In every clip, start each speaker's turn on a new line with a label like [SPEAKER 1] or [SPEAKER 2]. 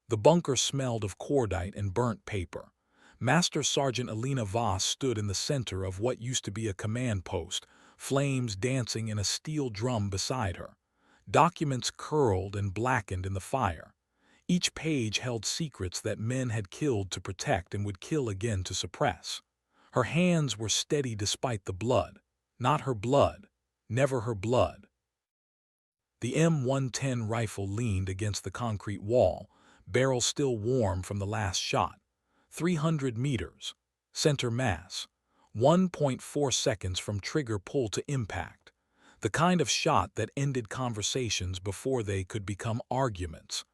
[SPEAKER 1] The bunker smelled of cordite and burnt paper. Master Sergeant Elena Voss stood in the center of what used to be a command post, flames dancing in a steel drum beside her. Documents curled and blackened in the fire. Each page held secrets that men had killed to protect and would kill again to suppress. Her hands were steady despite the blood. Not her blood. Never her blood. The M110 rifle leaned against the concrete wall, barrel still warm from the last shot. 300 meters. Center mass. 1.4 seconds from trigger pull to impact. The kind of shot that ended conversations before they could become arguments.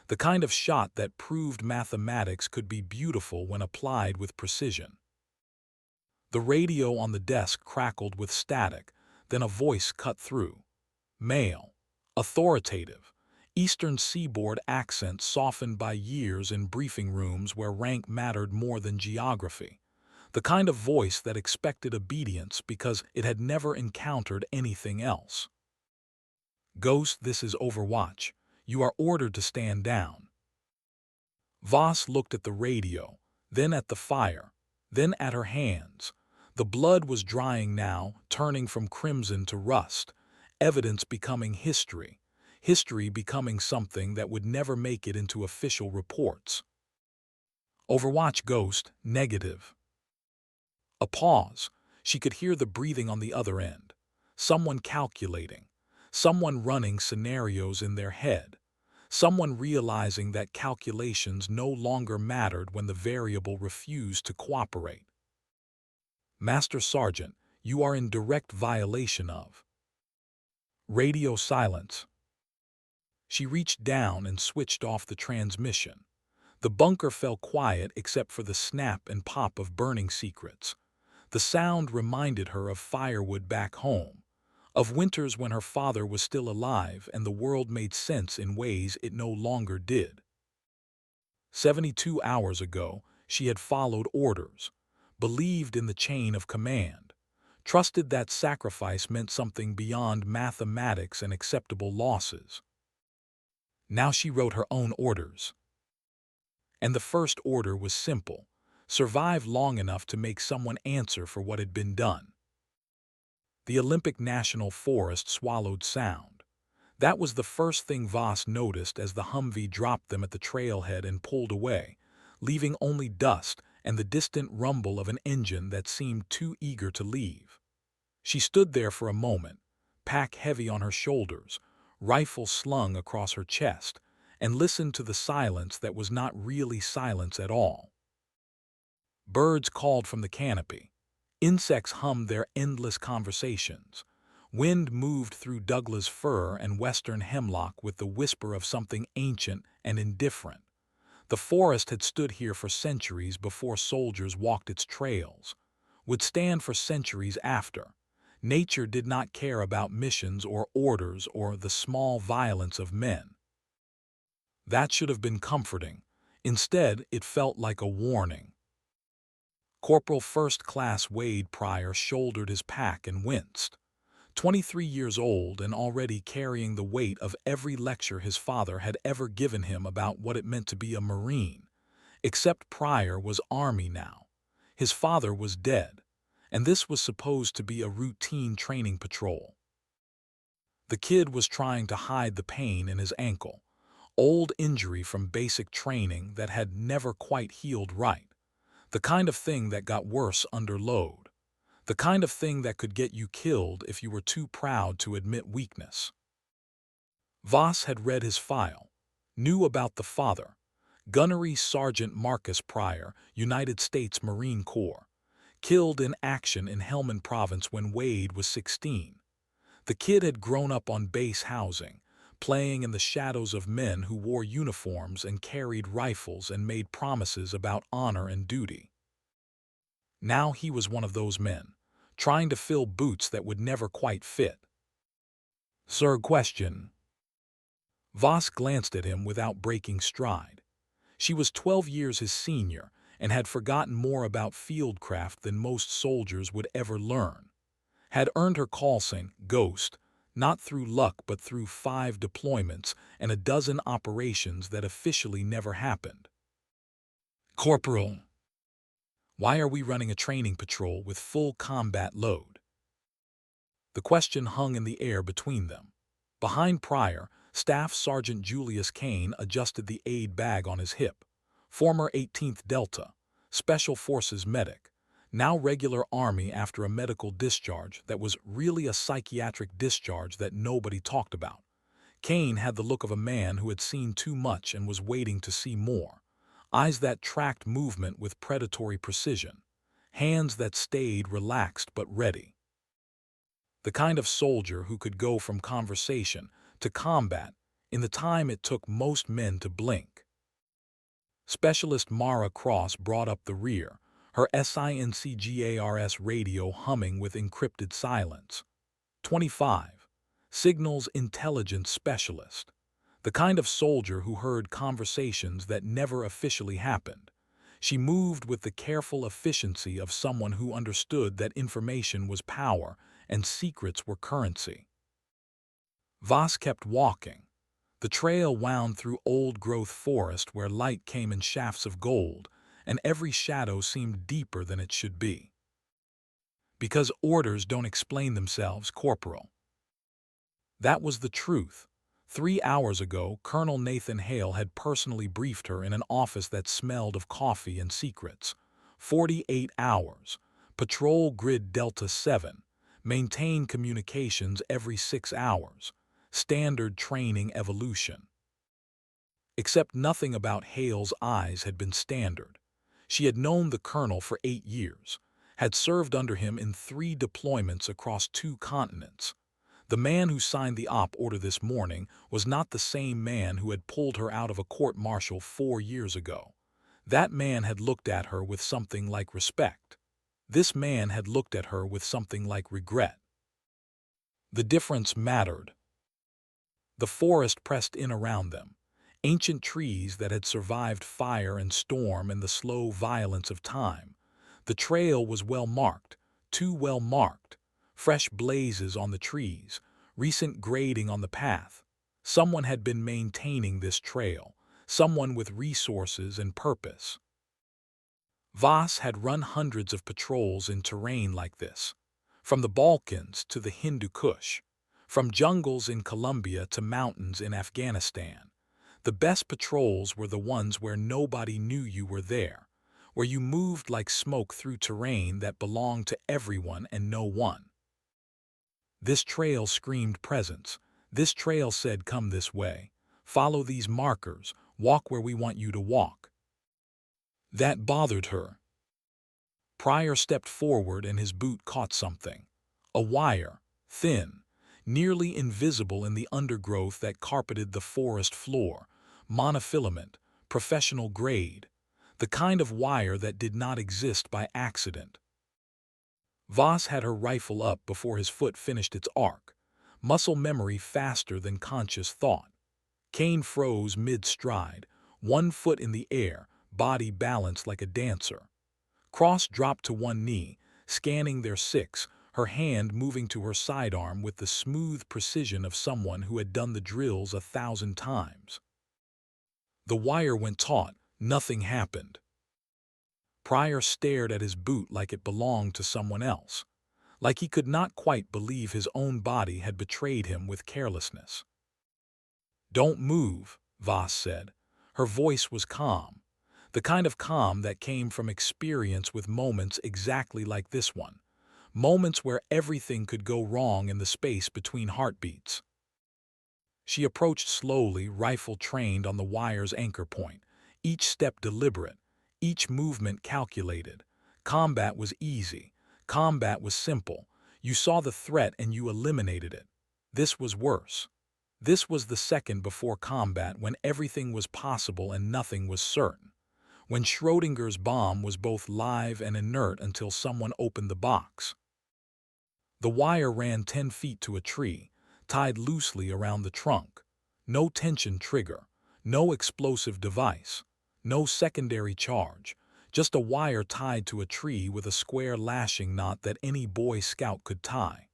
[SPEAKER 1] The kind of shot that proved mathematics could be beautiful when applied with precision. The radio on the desk crackled with static, then a voice cut through. Male. Authoritative. Eastern Seaboard accent softened by years in briefing rooms where rank mattered more than geography. The kind of voice that expected obedience because it had never encountered anything else. Ghost, this is Overwatch. You are ordered to stand down. Voss looked at the radio, then at the fire, then at her hands. The blood was drying now, turning from crimson to rust, evidence becoming history, history becoming something that would never make it into official reports. Overwatch Ghost, negative. A pause. She could hear the breathing on the other end. Someone calculating. Someone running scenarios in their head. Someone realizing that calculations no longer mattered when the variable refused to cooperate. Master Sergeant, you are in direct violation of. Radio silence. She reached down and switched off the transmission. The bunker fell quiet except for the snap and pop of burning secrets. The sound reminded her of firewood back home, of winters when her father was still alive and the world made sense in ways it no longer did. 72 hours ago, she had followed orders, believed in the chain of command, trusted that sacrifice meant something beyond mathematics and acceptable losses. Now she wrote her own orders. And the first order was simple: survive long enough to make someone answer for what had been done. The Olympic National Forest swallowed sound. That was the first thing Voss noticed as the Humvee dropped them at the trailhead and pulled away, leaving only dust and the distant rumble of an engine that seemed too eager to leave. She stood there for a moment, pack heavy on her shoulders, rifle slung across her chest, and listened to the silence that was not really silence at all. Birds called from the canopy. Insects hummed their endless conversations. Wind moved through Douglas fir and western hemlock with the whisper of something ancient and indifferent. The forest had stood here for centuries before soldiers walked its trails, would stand for centuries after. Nature did not care about missions or orders or the small violence of men. That should have been comforting. Instead, it felt like a warning. Corporal First Class Wade Pryor shouldered his pack and winced. 23 years old and already carrying the weight of every lecture his father had ever given him about what it meant to be a Marine. Except Pryor was Army now. His father was dead, and this was supposed to be a routine training patrol. The kid was trying to hide the pain in his ankle, old injury from basic training that had never quite healed right. The kind of thing that got worse under load. The kind of thing that could get you killed if you were too proud to admit weakness. Voss had read his file, knew about the father, Gunnery Sergeant Marcus Pryor, United States Marine Corps, killed in action in Helmand Province when Wade was 16. The kid had grown up on base housing, playing in the shadows of men who wore uniforms and carried rifles and made promises about honor and duty. Now he was one of those men, trying to fill boots that would never quite fit. Sir, question. Voss glanced at him without breaking stride. She was 12 years his senior and had forgotten more about fieldcraft than most soldiers would ever learn. Had earned her call sign, Ghost, Not through luck but through 5 deployments and a dozen operations that officially never happened. Corporal, why are we running a training patrol with full combat load? The question hung in the air between them. Behind Pryor, Staff Sergeant Julius Kane adjusted the aid bag on his hip. Former 18th Delta, Special Forces medic, now regular Army after a medical discharge that was really a psychiatric discharge that nobody talked about. Kane had the look of a man who had seen too much and was waiting to see more. Eyes that tracked movement with predatory precision. Hands that stayed relaxed but ready. The kind of soldier who could go from conversation to combat in the time it took most men to blink. Specialist Mara Cross brought up the rear, her SINCGARS radio humming with encrypted silence. 25. Signals Intelligence Specialist. The kind of soldier who heard conversations that never officially happened. She moved with the careful efficiency of someone who understood that information was power and secrets were currency. Voss kept walking. The trail wound through old-growth forest where light came in shafts of gold, and every shadow seemed deeper than it should be. Because orders don't explain themselves, Corporal. That was the truth. 3 hours ago, Colonel Nathan Hale had personally briefed her in an office that smelled of coffee and secrets. 48 hours. Patrol Grid Delta 7. Maintain communications every 6 hours. Standard training evolution. Except nothing about Hale's eyes had been standard. She had known the colonel for 8 years, had served under him in 3 deployments across 2 continents. The man who signed the op order this morning was not the same man who had pulled her out of a court-martial 4 years ago. That man had looked at her with something like respect. This man had looked at her with something like regret. The difference mattered. The forest pressed in around them, ancient trees that had survived fire and storm and the slow violence of time. The trail was well marked, too well marked. Fresh blazes on the trees, recent grading on the path. Someone had been maintaining this trail, someone with resources and purpose. Voss had run hundreds of patrols in terrain like this, from the Balkans to the Hindu Kush, from jungles in Colombia to mountains in Afghanistan. The best patrols were the ones where nobody knew you were there, where you moved like smoke through terrain that belonged to everyone and no one. This trail screamed presence. This trail said, come this way. Follow these markers. Walk where we want you to walk. That bothered her. Pryor stepped forward and his boot caught something. A wire, thin, nearly invisible in the undergrowth that carpeted the forest floor. Monofilament, professional grade. The kind of wire that did not exist by accident. Voss had her rifle up before his foot finished its arc, muscle memory faster than conscious thought. Kane froze mid-stride, 1 foot in the air, body balanced like a dancer. Cross dropped to one knee, scanning their 6, her hand moving to her sidearm with the smooth precision of someone who had done the drills 1,000 times. The wire went taut, nothing happened. Pryor stared at his boot like it belonged to someone else, like he could not quite believe his own body had betrayed him with carelessness. Don't move, Voss said. Her voice was calm, the kind of calm that came from experience with moments exactly like this one, moments where everything could go wrong in the space between heartbeats. She approached slowly, rifle trained on the wire's anchor point, each step deliberate, each movement calculated. Combat was easy. Combat was simple. You saw the threat and you eliminated it. This was worse. This was the second before combat when everything was possible and nothing was certain. When Schrodinger's bomb was both live and inert until someone opened the box. The wire ran 10 feet to a tree, tied loosely around the trunk. No tension trigger, no explosive device. No secondary charge, just a wire tied to a tree with a square lashing knot that any Boy Scout could tie.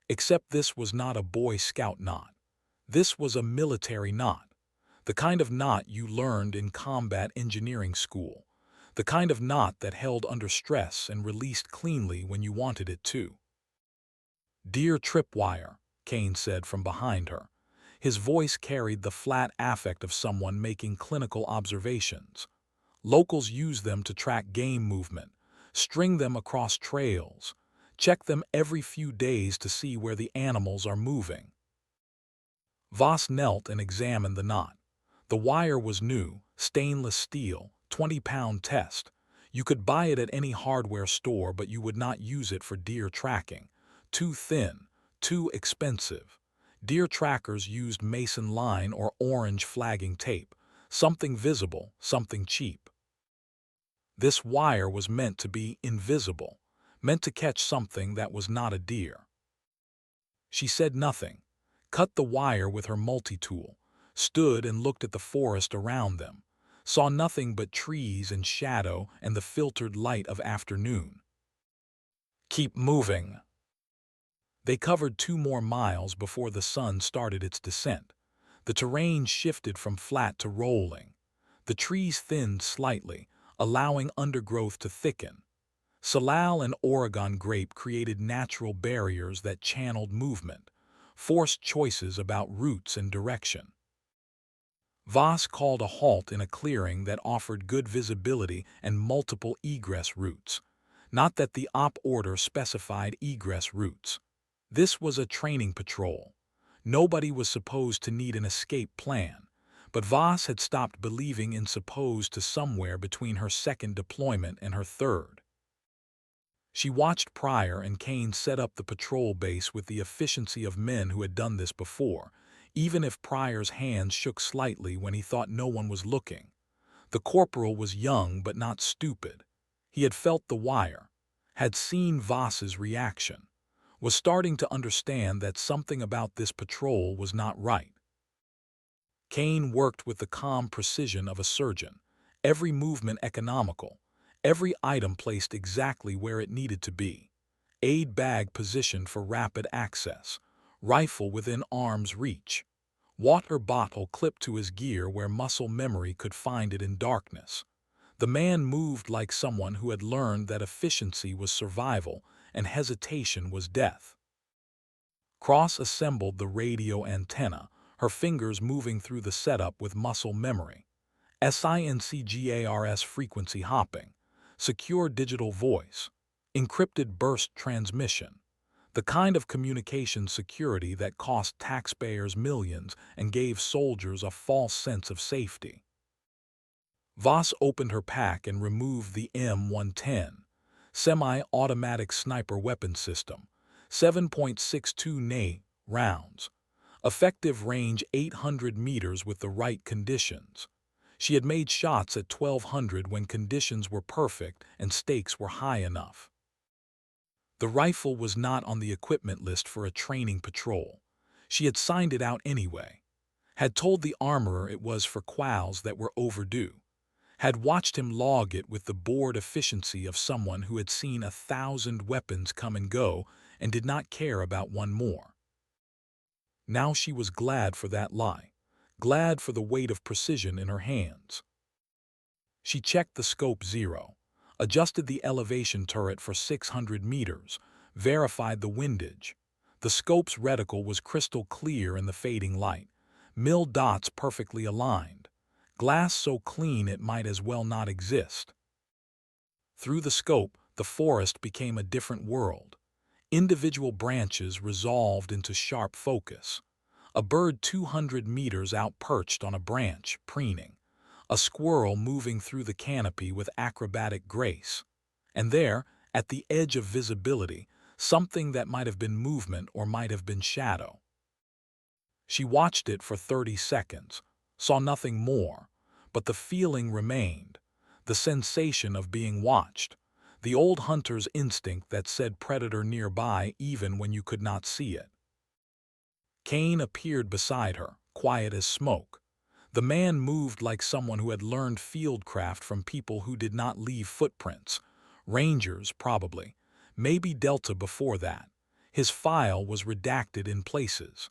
[SPEAKER 1] Except this was not a Boy Scout knot. This was a military knot. The kind of knot you learned in combat engineering school. The kind of knot that held under stress and released cleanly when you wanted it to. "Dear tripwire," Kane said from behind her. His voice carried the flat affect of someone making clinical observations. Locals use them to track game movement, string them across trails, check them every few days to see where the animals are moving. Voss knelt and examined the knot. The wire was new, stainless steel, 20-pound test. You could buy it at any hardware store, but you would not use it for deer tracking. Too thin, too expensive. Deer trackers used mason line or orange flagging tape, something visible, something cheap. This wire was meant to be invisible, meant to catch something that was not a deer. She said nothing, cut the wire with her multi-tool, stood and looked at the forest around them, saw nothing but trees and shadow and the filtered light of afternoon. "Keep moving." They covered 2 more miles before the sun started its descent. The terrain shifted from flat to rolling. The trees thinned slightly, allowing undergrowth to thicken. Salal and Oregon grape created natural barriers that channeled movement, forced choices about routes and direction. Voss called a halt in a clearing that offered good visibility and multiple egress routes. Not that the op order specified egress routes. This was a training patrol. Nobody was supposed to need an escape plan, but Voss had stopped believing in supposed to somewhere between her second deployment and her third. She watched Pryor and Kane set up the patrol base with the efficiency of men who had done this before, even if Pryor's hands shook slightly when he thought no one was looking. The corporal was young but not stupid. He had felt the wire, had seen Voss's reaction, was starting to understand that something about this patrol was not right. Kane worked with the calm precision of a surgeon, every movement economical, every item placed exactly where it needed to be. Aid bag positioned for rapid access, rifle within arm's reach, water bottle clipped to his gear where muscle memory could find it in darkness. The man moved like someone who had learned that efficiency was survival and hesitation was death. Cross-assembled the radio antenna, her fingers moving through the setup with muscle memory. SINCGARS frequency hopping, secure digital voice, encrypted burst transmission, the kind of communication security that cost taxpayers millions and gave soldiers a false sense of safety. Voss opened her pack and removed the M110, semi-automatic sniper weapon system, 7.62 NA rounds, effective range 800 meters with the right conditions. She had made shots at 1200 when conditions were perfect and stakes were high enough. The rifle was not on the equipment list for a training patrol. She had signed it out anyway, had told the armorer it was for quals that were overdue, had watched him log it with the bored efficiency of someone who had seen 1,000 weapons come and go and did not care about one more. Now she was glad for that lie, glad for the weight of precision in her hands. She checked the scope 0, adjusted the elevation turret for 600 meters, verified the windage. The scope's reticle was crystal clear in the fading light, mill dots perfectly aligned, glass so clean it might as well not exist. Through the scope, the forest became a different world. Individual branches resolved into sharp focus. A bird 200 meters out perched on a branch, preening. A squirrel moving through the canopy with acrobatic grace. And there, at the edge of visibility, something that might have been movement or might have been shadow. She watched it for 30 seconds, saw nothing more, but the feeling remained, the sensation of being watched, the old hunter's instinct that said predator nearby even when you could not see it. Kane appeared beside her, quiet as smoke. The man moved like someone who had learned fieldcraft from people who did not leave footprints. Rangers, probably. Maybe Delta before that. His file was redacted in places,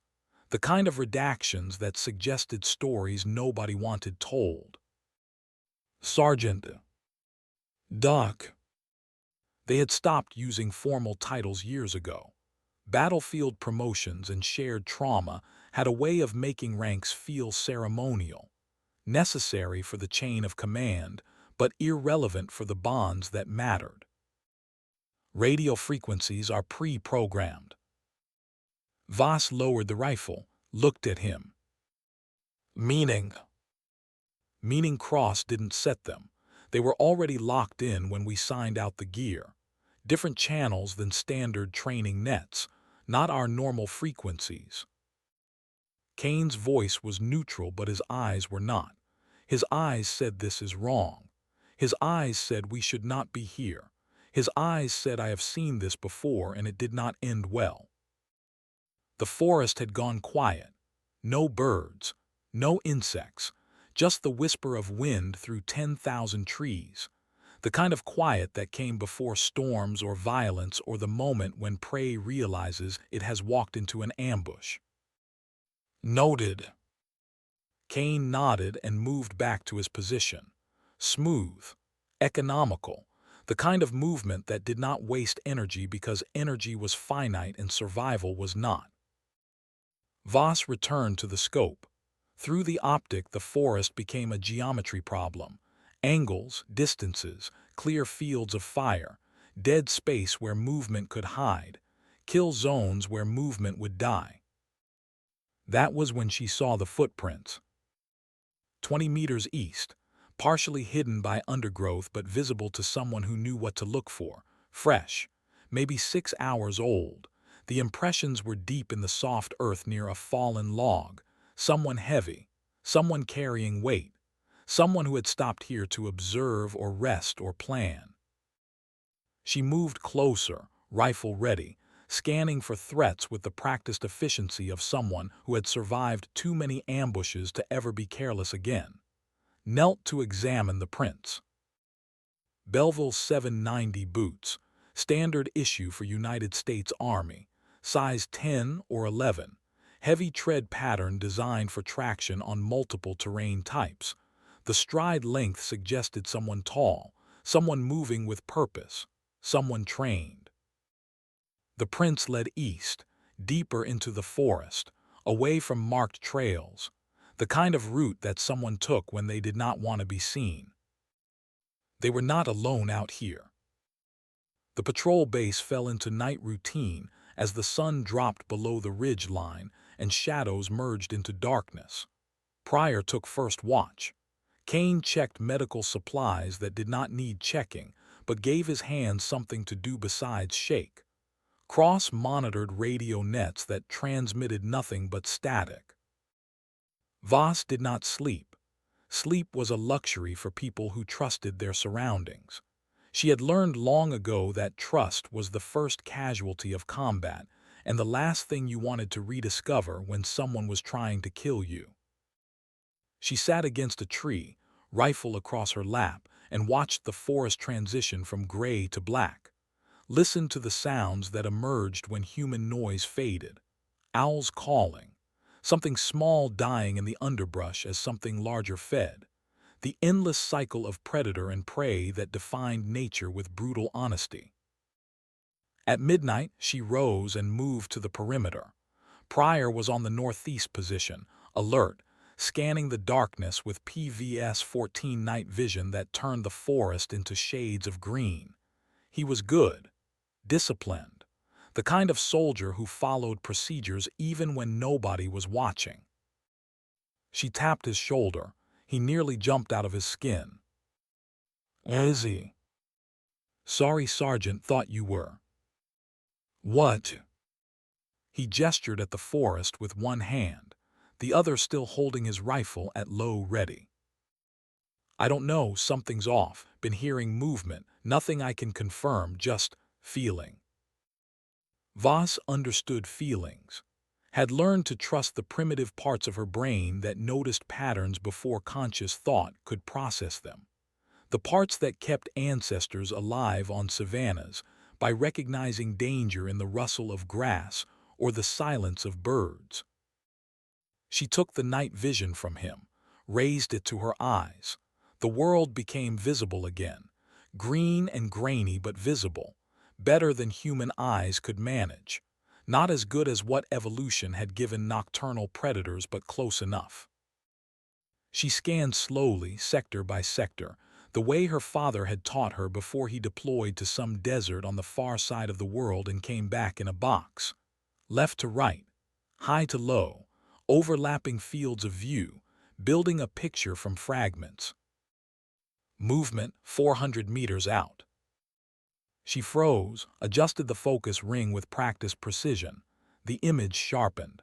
[SPEAKER 1] the kind of redactions that suggested stories nobody wanted told. Sergeant. Doc. They had stopped using formal titles years ago. Battlefield promotions and shared trauma had a way of making ranks feel ceremonial, necessary for the chain of command, but irrelevant for the bonds that mattered. Radio frequencies are pre-programmed. Voss lowered the rifle, looked at him. Meaning? Meaning Cross didn't set them. They were already locked in when we signed out the gear. Different channels than standard training nets, not our normal frequencies. Kane's voice was neutral, but his eyes were not. His eyes said this is wrong. His eyes said we should not be here. His eyes said I have seen this before and it did not end well. The forest had gone quiet. No birds, no insects, just the whisper of wind through 10,000 trees. The kind of quiet that came before storms or violence or the moment when prey realizes it has walked into an ambush. Noted. Kane nodded and moved back to his position. Smooth, economical, the kind of movement that did not waste energy because energy was finite and survival was not. Voss returned to the scope. Through the optic, the forest became a geometry problem. Angles, distances, clear fields of fire, dead space where movement could hide, kill zones where movement would die. That was when she saw the footprints. 20 meters east, partially hidden by undergrowth but visible to someone who knew what to look for. Fresh, maybe 6 hours old. The impressions were deep in the soft earth near a fallen log. Someone heavy, someone carrying weight, someone who had stopped here to observe or rest or plan. She moved closer, rifle ready, scanning for threats with the practiced efficiency of someone who had survived too many ambushes to ever be careless again. Knelt to examine the prints. Belleville 790 boots, standard issue for United States Army, size 10 or 11, heavy tread pattern designed for traction on multiple terrain types. The stride length suggested someone tall, someone moving with purpose, someone trained. The prints led east, deeper into the forest, away from marked trails, the kind of route that someone took when they did not want to be seen. They were not alone out here. The patrol base fell into night routine as the sun dropped below the ridge line and shadows merged into darkness. Pryor took first watch. Kane checked medical supplies that did not need checking, but gave his hands something to do besides shake. Cross monitored radio nets that transmitted nothing but static. Voss did not sleep. Sleep was a luxury for people who trusted their surroundings. She had learned long ago that trust was the first casualty of combat and the last thing you wanted to rediscover when someone was trying to kill you. She sat against a tree, rifle across her lap, and watched the forest transition from gray to black. Listened to the sounds that emerged when human noise faded. Owls calling. Something small dying in the underbrush as something larger fed. The endless cycle of predator and prey that defined nature with brutal honesty. At midnight, she rose and moved to the perimeter. Pryor was on the northeast position, alert, scanning the darkness with PVS-14 night vision that turned the forest into shades of green. He was good, disciplined, the kind of soldier who followed procedures even when nobody was watching. She tapped his shoulder. He nearly jumped out of his skin. Izzy. Sorry, Sergeant, thought you were. What? He gestured at the forest with one hand, the other still holding his rifle at low ready. I don't know, something's off, been hearing movement, nothing I can confirm, just feeling. Voss understood feelings, had learned to trust the primitive parts of her brain that noticed patterns before conscious thought could process them. The parts that kept ancestors alive on savannas, by recognizing danger in the rustle of grass or the silence of birds. She took the night vision from him, raised it to her eyes. The world became visible again, green and grainy but visible, better than human eyes could manage. Not as good as what evolution had given nocturnal predators, but close enough. She scanned slowly, sector by sector, the way her father had taught her before he deployed to some desert on the far side of the world and came back in a box. Left to right, high to low, overlapping fields of view, building a picture from fragments. Movement 400 meters out. She froze, adjusted the focus ring with practiced precision. The image sharpened.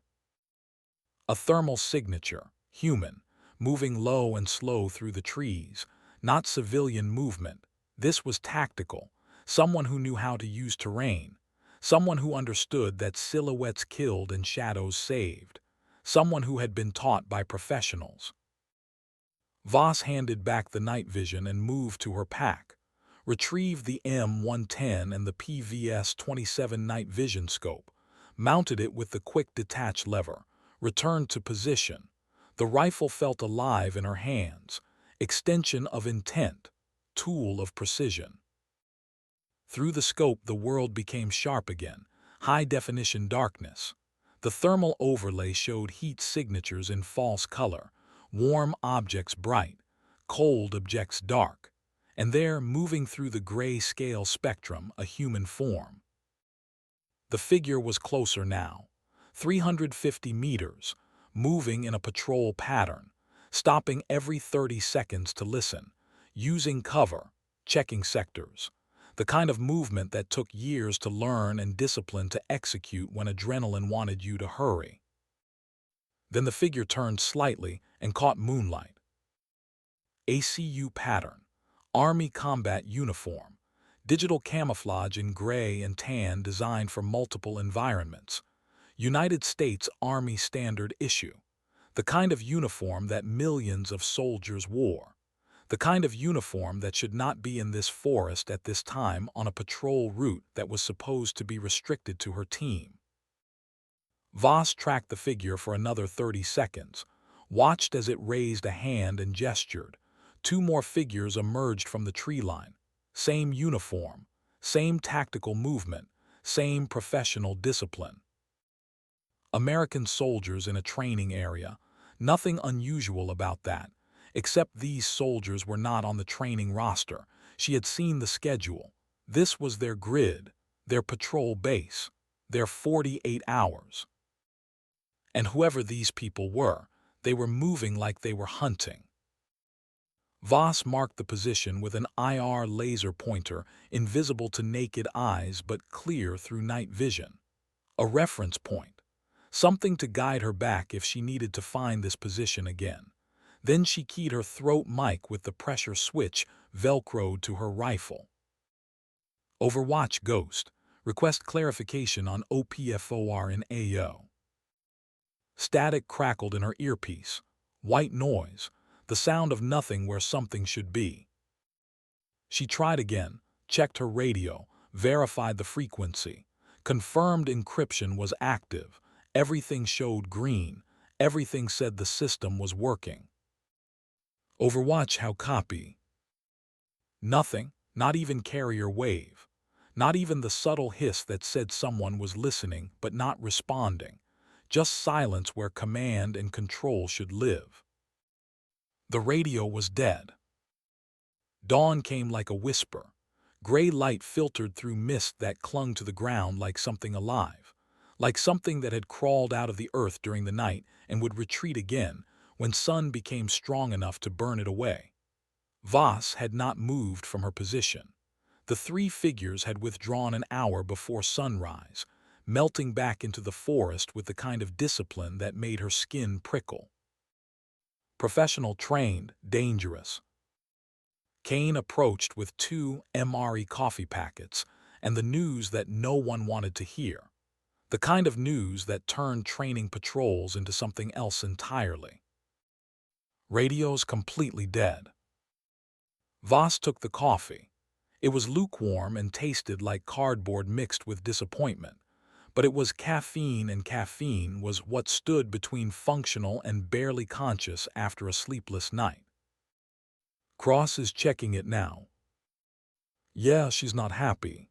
[SPEAKER 1] A thermal signature, human, moving low and slow through the trees, not civilian movement. This was tactical, someone who knew how to use terrain, someone who understood that silhouettes killed and shadows saved, someone who had been taught by professionals. Voss handed back the night vision and moved to her pack, retrieved the M110 and the PVS-27 night vision scope, mounted it with the quick detach lever, returned to position. The rifle felt alive in her hands, extension of intent, tool of precision. Through the scope the world became sharp again, high-definition darkness. The thermal overlay showed heat signatures in false color, warm objects bright, cold objects dark, and there, moving through the gray scale spectrum, a human form. The figure was closer now, 350 meters, moving in a patrol pattern, stopping every 30 seconds to listen, using cover, checking sectors, the kind of movement that took years to learn and discipline to execute when adrenaline wanted you to hurry. Then the figure turned slightly and caught moonlight. ACU pattern, Army combat uniform, digital camouflage in gray and tan designed for multiple environments. United States Army standard issue, the kind of uniform that millions of soldiers wore, the kind of uniform that should not be in this forest at this time on a patrol route that was supposed to be restricted to her team. Voss tracked the figure for another 30 seconds, watched as it raised a hand and gestured. Two more figures emerged from the tree line. Same uniform, same tactical movement, same professional discipline. American soldiers in a training area. Nothing unusual about that, except these soldiers were not on the training roster. She had seen the schedule. This was their grid, their patrol base, their 48 hours. And whoever these people were, they were moving like they were hunting. Voss marked the position with an IR laser pointer, invisible to naked eyes but clear through night vision. A reference point, something to guide her back if she needed to find this position again. Then she keyed her throat mic with the pressure switch velcroed to her rifle. Overwatch Ghost. Request clarification on OPFOR in AO. Static crackled in her earpiece. White noise, the sound of nothing where something should be. She tried again, checked her radio, verified the frequency. Confirmed encryption was active. Everything showed green. Everything said the system was working. Overwatch, how copy? Nothing, not even carrier wave. Not even the subtle hiss that said someone was listening but not responding. Just silence where command and control should live. The radio was dead. Dawn came like a whisper. Gray light filtered through mist that clung to the ground like something alive, like something that had crawled out of the earth during the night and would retreat again when sun became strong enough to burn it away. Voss had not moved from her position. The three figures had withdrawn an hour before sunrise, melting back into the forest with the kind of discipline that made her skin prickle. Professional, trained, dangerous. Kane approached with 2 MRE coffee packets and the news that no one wanted to hear. The kind of news that turned training patrols into something else entirely. Radio's completely dead. Voss took the coffee. It was lukewarm and tasted like cardboard mixed with disappointment, but it was caffeine, and caffeine was what stood between functional and barely conscious after a sleepless night. Cross is checking it now. Yeah, she's not happy.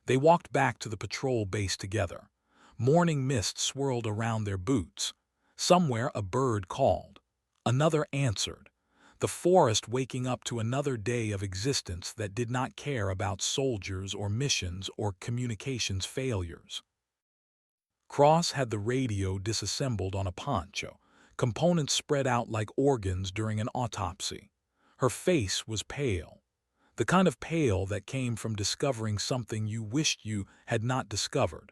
[SPEAKER 1] They walked back to the patrol base together. Morning mist swirled around their boots. Somewhere a bird called. Another answered. The forest waking up to another day of existence that did not care about soldiers or missions or communications failures. Cross had the radio disassembled on a poncho, components spread out like organs during an autopsy. Her face was pale. The kind of pale that came from discovering something you wished you had not discovered.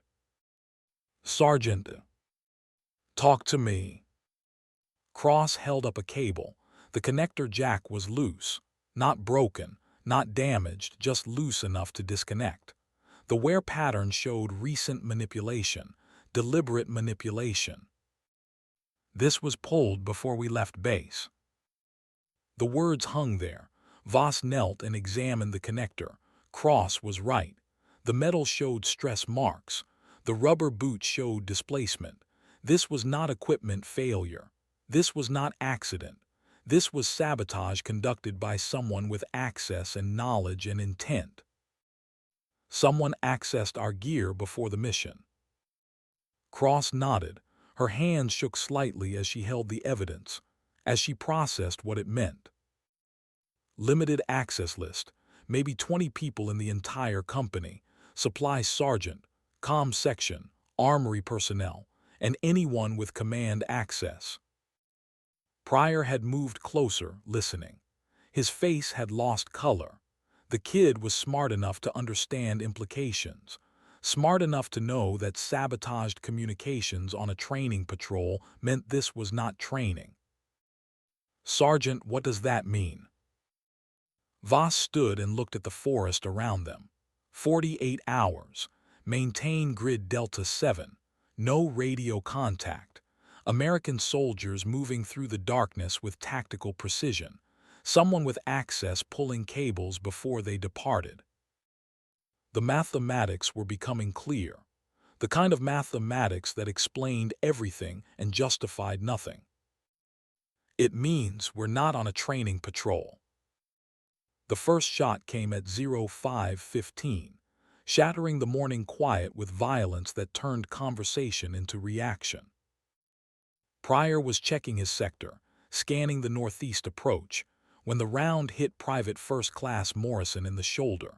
[SPEAKER 1] Sergeant, talk to me. Cross held up a cable. The connector jack was loose. Not broken, not damaged, just loose enough to disconnect. The wear pattern showed recent manipulation, deliberate manipulation. This was pulled before we left base. The words hung there. Voss knelt and examined the connector. Cross was right. The metal showed stress marks. The rubber boot showed displacement. This was not equipment failure. This was not accident. This was sabotage conducted by someone with access and knowledge and intent. Someone accessed our gear before the mission. Cross nodded. Her hands shook slightly as she held the evidence, as she processed what it meant. Limited access list, maybe 20 people in the entire company, supply sergeant, comm section, armory personnel, and anyone with command access. Pryor had moved closer, listening. His face had lost color. The kid was smart enough to understand implications, smart enough to know that sabotaged communications on a training patrol meant this was not training. Sergeant, what does that mean? Voss stood and looked at the forest around them. 48 hours. Maintain grid Delta 7. No radio contact. American soldiers moving through the darkness with tactical precision. Someone with access pulling cables before they departed. The mathematics were becoming clear. The kind of mathematics that explained everything and justified nothing. It means we're not on a training patrol. The first shot came at 05:15, shattering the morning quiet with violence that turned conversation into reaction. Pryor was checking his sector, scanning the northeast approach, when the round hit Private First Class Morrison in the shoulder.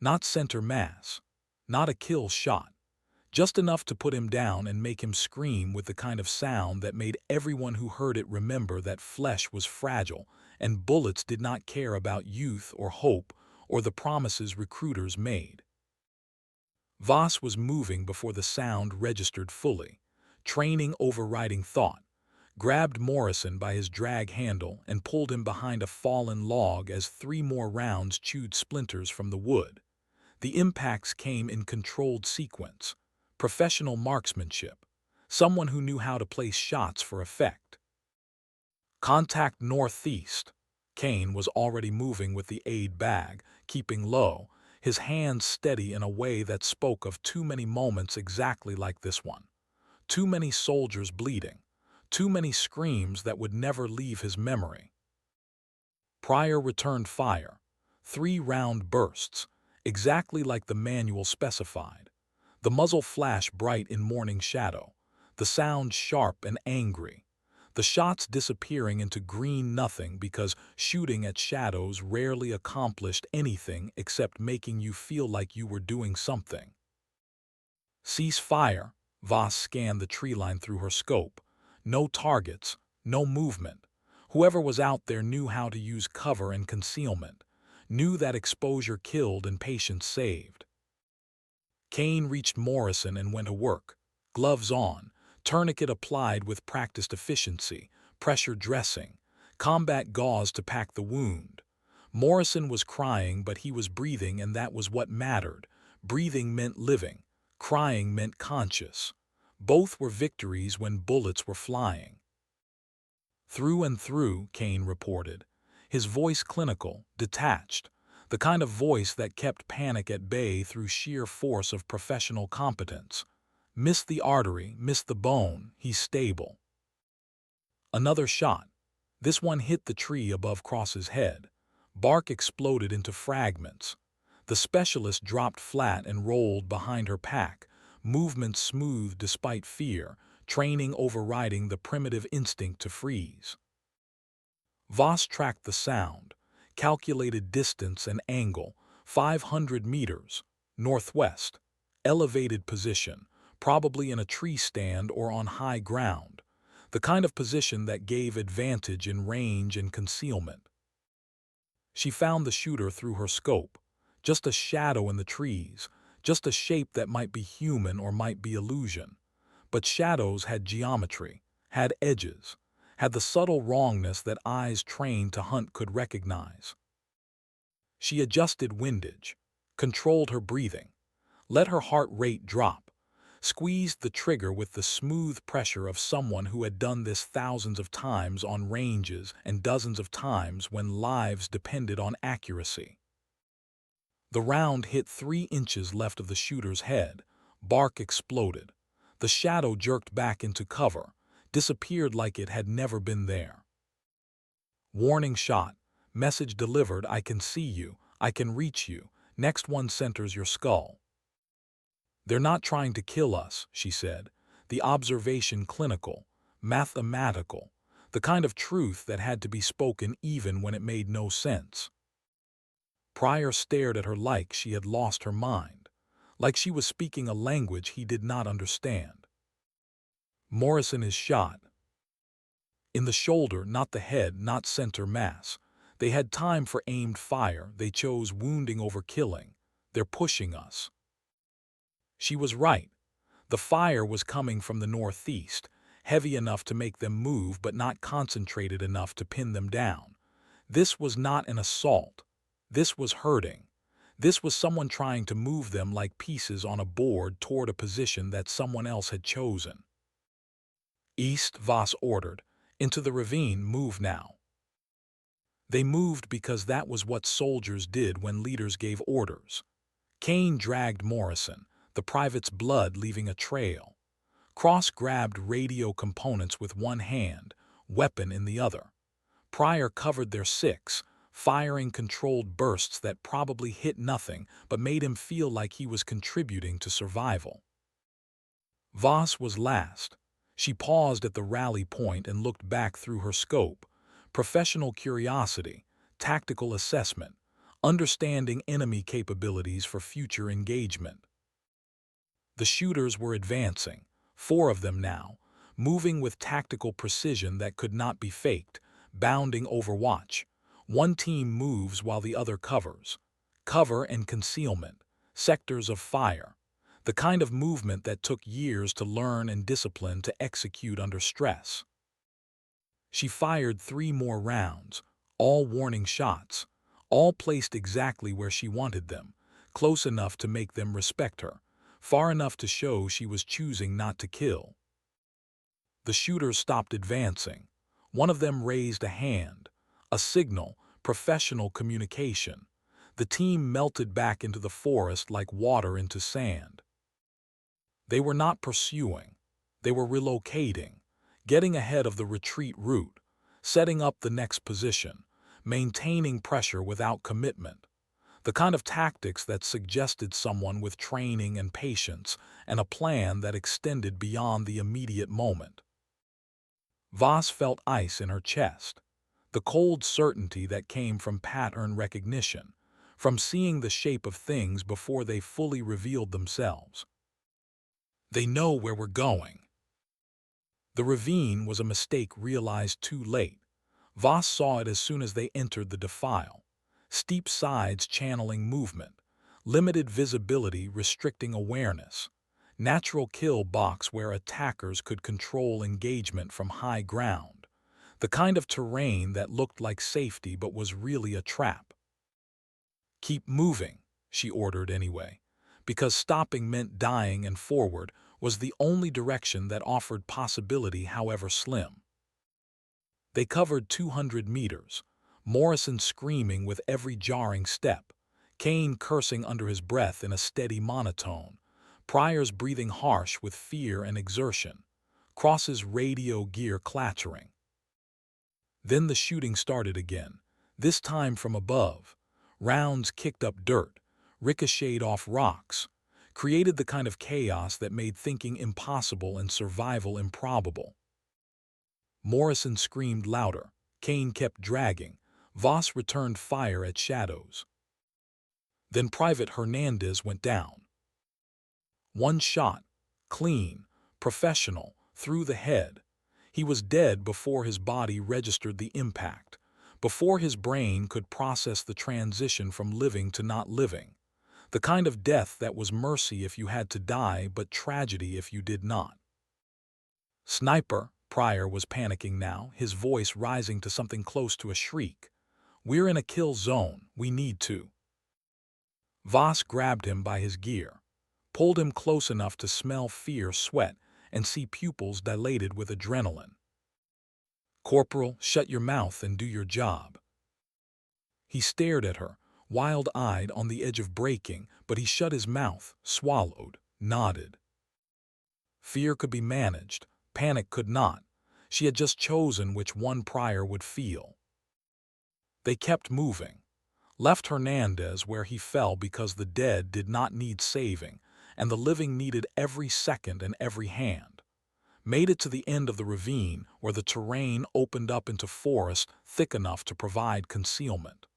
[SPEAKER 1] Not center mass, not a kill shot, just enough to put him down and make him scream with the kind of sound that made everyone who heard it remember that flesh was fragile and bullets did not care about youth or hope or the promises recruiters made. Voss was moving before the sound registered fully, training overriding thought, grabbed Morrison by his drag handle and pulled him behind a fallen log as 3 more rounds chewed splinters from the wood. The impacts came in controlled sequence, professional marksmanship, someone who knew how to place shots for effect. Contact northeast. Kane was already moving with the aid bag, keeping low, his hands steady in a way that spoke of too many moments exactly like this one. Too many soldiers bleeding, too many screams that would never leave his memory. Pryor returned fire. 3 round bursts, exactly like the manual specified. The muzzle flashed bright in morning shadow, the sound sharp and angry. The shots disappearing into green nothing because shooting at shadows rarely accomplished anything except making you feel like you were doing something. Cease fire. Voss scanned the tree line through her scope. No targets, no movement. Whoever was out there knew how to use cover and concealment, knew that exposure killed and patience saved. Kane reached Morrison and went to work, gloves on, tourniquet applied with practiced efficiency, pressure dressing, combat gauze to pack the wound. Morrison was crying, but he was breathing, and that was what mattered. Breathing meant living. Crying meant conscious. Both were victories when bullets were flying. Through and through, Kane reported, his voice clinical, detached. the kind of voice that kept panic at bay through sheer force of professional competence. Miss the artery, miss the bone, he's stable. Another shot. This one hit the tree above Cross's head. Bark exploded into fragments. The specialist dropped flat and rolled behind her pack, movement smooth despite fear, training overriding the primitive instinct to freeze. Voss tracked the sound, calculated distance and angle, 500 meters, northwest, elevated position, probably in a tree stand or on high ground, the kind of position that gave advantage in range and concealment. She found the shooter through her scope, just a shadow in the trees, just a shape that might be human or might be illusion. But shadows had geometry, had edges, had the subtle wrongness that eyes trained to hunt could recognize. She adjusted windage, controlled her breathing, let her heart rate drop, squeezed the trigger with the smooth pressure of someone who had done this thousands of times on ranges and dozens of times when lives depended on accuracy. The round hit 3 inches left of the shooter's head. Bark exploded. The shadow jerked back into cover, disappeared like it had never been there. Warning shot. Message delivered, I can see you, I can reach you. Next one centers your skull. They're not trying to kill us, she said. The observation clinical, mathematical, the kind of truth that had to be spoken even when it made no sense. Pryor stared at her like she had lost her mind, like she was speaking a language he did not understand. Morrison is shot. In the shoulder, not the head, not center mass. They had time for aimed fire, they chose wounding over killing. They're pushing us. She was right. The fire was coming from the northeast, heavy enough to make them move but not concentrated enough to pin them down. This was not an assault. This was hurting. This was someone trying to move them like pieces on a board toward a position that someone else had chosen. East, Voss ordered. Into the ravine, move now. They moved because that was what soldiers did when leaders gave orders. Kane dragged Morrison, the private's blood leaving a trail. Cross grabbed radio components with one hand, weapon in the other. Pryor covered their 6, firing controlled bursts that probably hit nothing but made him feel like he was contributing to survival. Voss was last. She paused at the rally point and looked back through her scope. Professional curiosity, tactical assessment, understanding enemy capabilities for future engagement. The shooters were advancing, 4 of them now, moving with tactical precision that could not be faked, bounding Overwatch. One team moves while the other covers. Cover and concealment, sectors of fire, the kind of movement that took years to learn and discipline to execute under stress. She fired 3 more rounds, all warning shots, all placed exactly where she wanted them, close enough to make them respect her, far enough to show she was choosing not to kill. The shooters stopped advancing. One of them raised a hand, a signal, professional communication. The team melted back into the forest like water into sand. They were not pursuing. They were relocating, getting ahead of the retreat route, setting up the next position, maintaining pressure without commitment. The kind of tactics that suggested someone with training and patience and a plan that extended beyond the immediate moment. Voss felt ice in her chest, the cold certainty that came from pattern recognition, from seeing the shape of things before they fully revealed themselves. They know where we're going. The ravine was a mistake realized too late. Voss saw it as soon as they entered the defile. Steep sides channeling movement, limited visibility restricting awareness, natural kill box where attackers could control engagement from high ground, the kind of terrain that looked like safety but was really a trap. Keep moving, she ordered anyway, because stopping meant dying, and forward was the only direction that offered possibility, however slim. They covered 200 meters, Morrison screaming with every jarring step, Kane cursing under his breath in a steady monotone, Pryor's breathing harsh with fear and exertion, Cross's radio gear clattering. Then the shooting started again, this time from above. Rounds kicked up dirt, ricocheted off rocks, created the kind of chaos that made thinking impossible and survival improbable. Morrison screamed louder. Kane kept dragging. Voss returned fire at shadows. Then Private Hernandez went down. One shot, clean, professional, through the head. He was dead before his body registered the impact, before his brain could process the transition from living to not living, the kind of death that was mercy if you had to die but tragedy if you did not. Sniper, Pryor was panicking now, his voice rising to something close to a shriek. We're in a kill zone, we need to. Voss grabbed him by his gear, pulled him close enough to smell fear, sweat, and see pupils dilated with adrenaline. Corporal, shut your mouth and do your job. He stared at her, wild-eyed on the edge of breaking, but he shut his mouth, swallowed, nodded. Fear could be managed, panic could not. She had just chosen which one Pryor would feel. They kept moving, left Hernandez where he fell because the dead did not need saving, and the living needed every second and every hand. Made it to the end of the ravine where the terrain opened up into forest thick enough to provide concealment.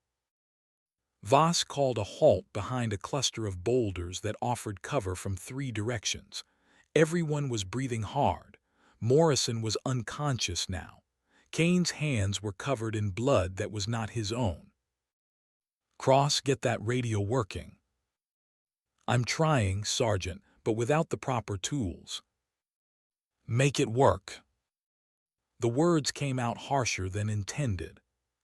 [SPEAKER 1] Voss called a halt behind a cluster of boulders that offered cover from 3 directions. Everyone was breathing hard. Morrison was unconscious now. Kane's hands were covered in blood that was not his own. Cross, get that radio working. I'm trying, Sergeant, but without the proper tools. Make it work. The words came out harsher than intended.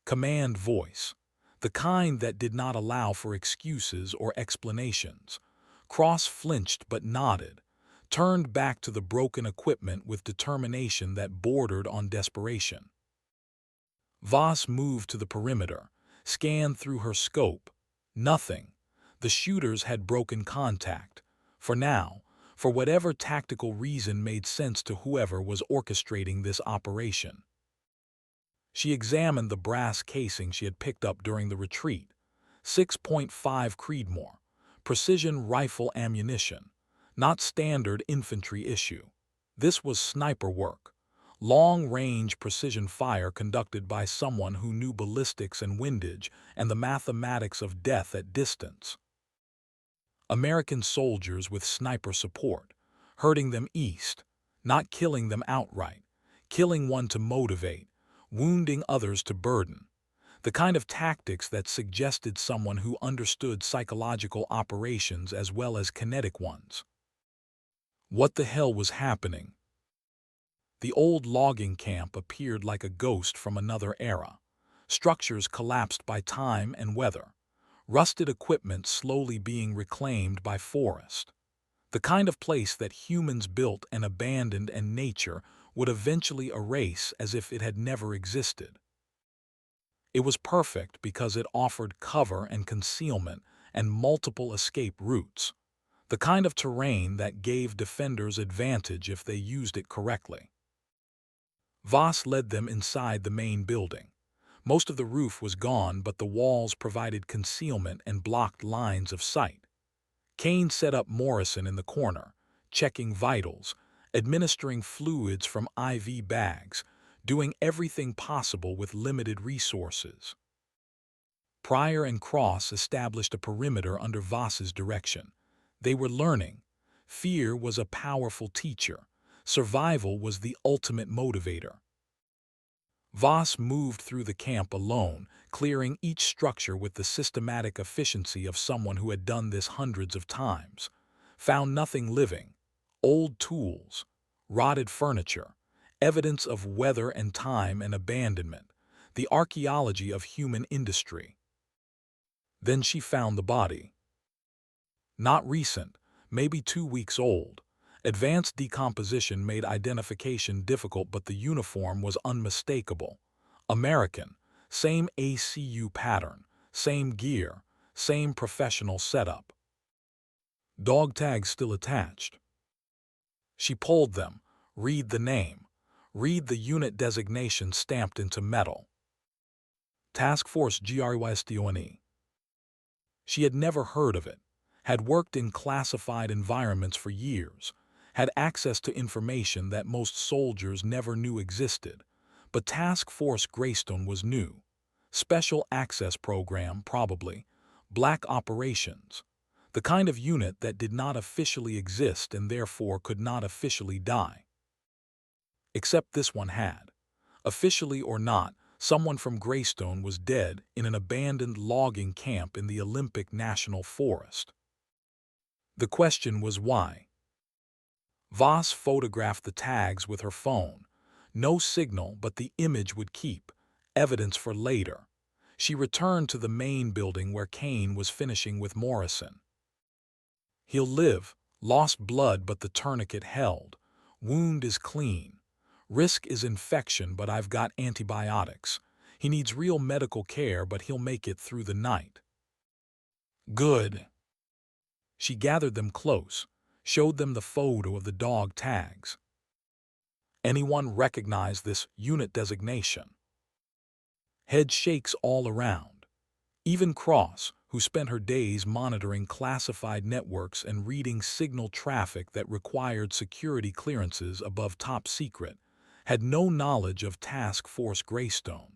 [SPEAKER 1] Command voice. The kind that did not allow for excuses or explanations. Cross flinched but nodded, turned back to the broken equipment with determination that bordered on desperation. Voss moved to the perimeter, scanned through her scope. Nothing. The shooters had broken contact. For now, for whatever tactical reason made sense to whoever was orchestrating this operation. She examined the brass casing she had picked up during the retreat. 6.5 Creedmoor. Precision rifle ammunition. Not standard infantry issue. This was sniper work. Long-range precision fire conducted by someone who knew ballistics and windage and the mathematics of death at distance. American soldiers with sniper support, hurting them east, not killing them outright, killing one to motivate, wounding others to burden. The kind of tactics that suggested someone who understood psychological operations as well as kinetic ones. What the hell was happening? The old logging camp appeared like a ghost from another era. Structures collapsed by time and weather. Rusted equipment slowly being reclaimed by forest. The kind of place that humans built and abandoned and nature would eventually erase as if it had never existed. It was perfect because it offered cover and concealment and multiple escape routes. The kind of terrain that gave defenders advantage if they used it correctly. Voss led them inside the main building. Most of the roof was gone, but the walls provided concealment and blocked lines of sight. Kane set up Morrison in the corner, checking vitals, administering fluids from IV bags, doing everything possible with limited resources. Pryor and Cross established a perimeter under Voss's direction. They were learning. Fear was a powerful teacher. Survival was the ultimate motivator. Voss moved through the camp alone, clearing each structure with the systematic efficiency of someone who had done this hundreds of times. Found nothing living. Old tools, rotted furniture, evidence of weather and time and abandonment, the archaeology of human industry. Then she found the body. Not recent, maybe 2 weeks old. Advanced decomposition made identification difficult, but the uniform was unmistakable. American, same ACU pattern, same gear, same professional setup. Dog tags still attached. She pulled them. Read the name. Read the unit designation stamped into metal. Task Force GRYSTONE. She had never heard of it, had worked in classified environments for years, had access to information that most soldiers never knew existed, but Task Force Greystone was new. Special Access Program, probably. Black Operations. The kind of unit that did not officially exist and therefore could not officially die. Except this one had. Officially or not, someone from Greystone was dead in an abandoned logging camp in the Olympic National Forest. The question was why. Voss photographed the tags with her phone. No signal, but the image would keep. Evidence for later. She returned to the main building where Kane was finishing with Morrison. He'll live. Lost blood, but the tourniquet held. Wound is clean. Risk is infection, but I've got antibiotics. He needs real medical care, but he'll make it through the night. Good. She gathered them close, showed them the photo of the dog tags. Anyone recognize this unit designation? Head shakes all around. Even Cross, who spent her days monitoring classified networks and reading signal traffic that required security clearances above top secret, had no knowledge of Task Force Greystone.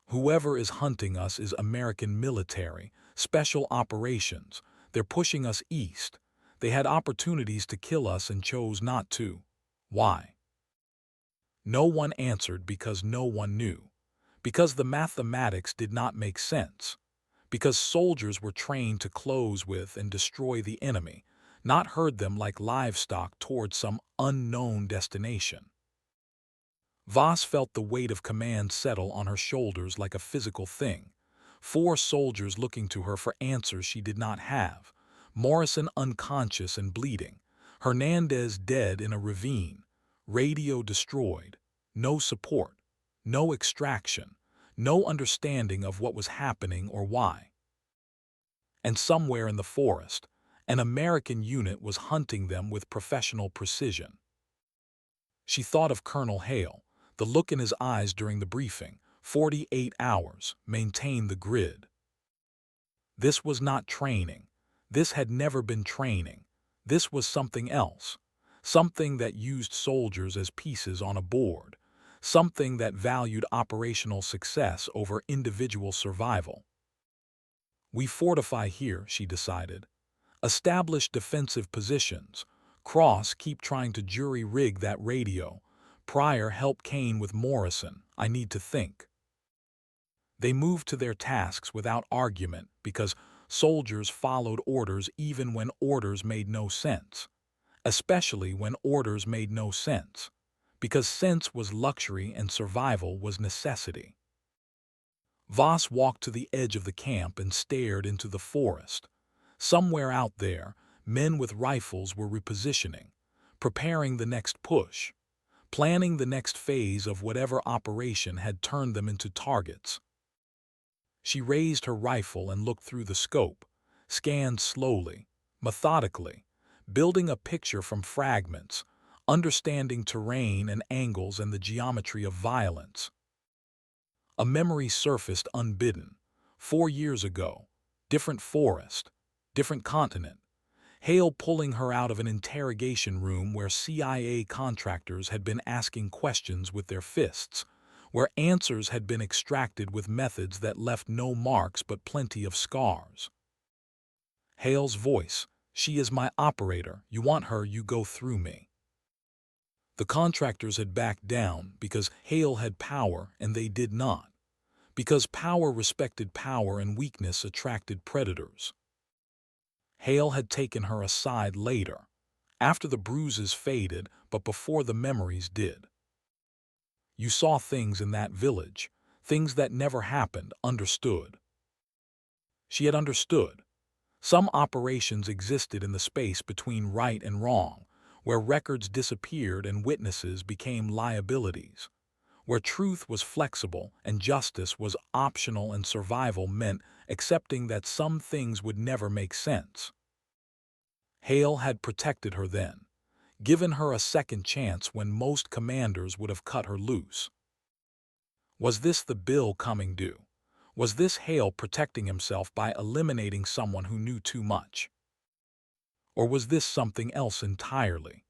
[SPEAKER 1] Whoever is hunting us is American military, special operations. They're pushing us east. They had opportunities to kill us and chose not to. Why? No one answered because no one knew. Because the mathematics did not make sense. Because soldiers were trained to close with and destroy the enemy, not herd them like livestock towards some unknown destination. Voss felt the weight of command settle on her shoulders like a physical thing. 4 soldiers looking to her for answers she did not have. Morrison unconscious and bleeding. Hernandez dead in a ravine. Radio destroyed. No support. No extraction. No understanding of what was happening or why. And somewhere in the forest, an American unit was hunting them with professional precision. She thought of Colonel Hale, the look in his eyes during the briefing. 48 hours, maintain the grid. This was not training. This had never been training. This was something else. Something that used soldiers as pieces on a board. Something that valued operational success over individual survival. We fortify here, she decided. Establish defensive positions. Cross, keep trying to jury-rig that radio. Pryor, help Kane with Morrison. I need to think. They moved to their tasks without argument because soldiers followed orders even when orders made no sense. Especially when orders made no sense. Because sense was luxury and survival was necessity. Voss walked to the edge of the camp and stared into the forest. Somewhere out there, men with rifles were repositioning, preparing the next push, planning the next phase of whatever operation had turned them into targets. She raised her rifle and looked through the scope, scanned slowly, methodically, building a picture from fragments, understanding terrain and angles and the geometry of violence. A memory surfaced unbidden. 4 years ago, different forest, different continent. Hale pulling her out of an interrogation room where CIA contractors had been asking questions with their fists, where answers had been extracted with methods that left no marks but plenty of scars. Hale's voice, she is my operator, you want her, you go through me. The contractors had backed down because Hale had power and they did not. Because power respected power and weakness attracted predators. Hale had taken her aside later, after the bruises faded but before the memories did. You saw things in that village, things that never happened, understood. She had understood. Some operations existed in the space between right and wrong, where records disappeared and witnesses became liabilities, where truth was flexible and justice was optional and survival meant accepting that some things would never make sense. Hale had protected her then, given her a second chance when most commanders would have cut her loose. Was this the bill coming due? Was this Hale protecting himself by eliminating someone who knew too much? Or was this something else entirely?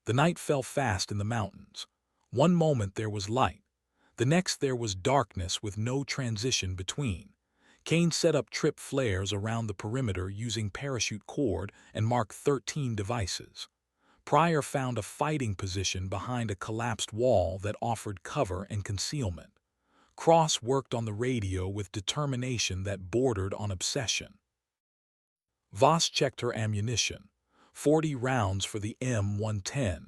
[SPEAKER 1] The night fell fast in the mountains. One moment there was light. The next there was darkness with no transition between. Kane set up trip flares around the perimeter using parachute cord and Mark 13 devices. Pryor found a fighting position behind a collapsed wall that offered cover and concealment. Cross worked on the radio with determination that bordered on obsession. Voss checked her ammunition. 40 rounds for the M110,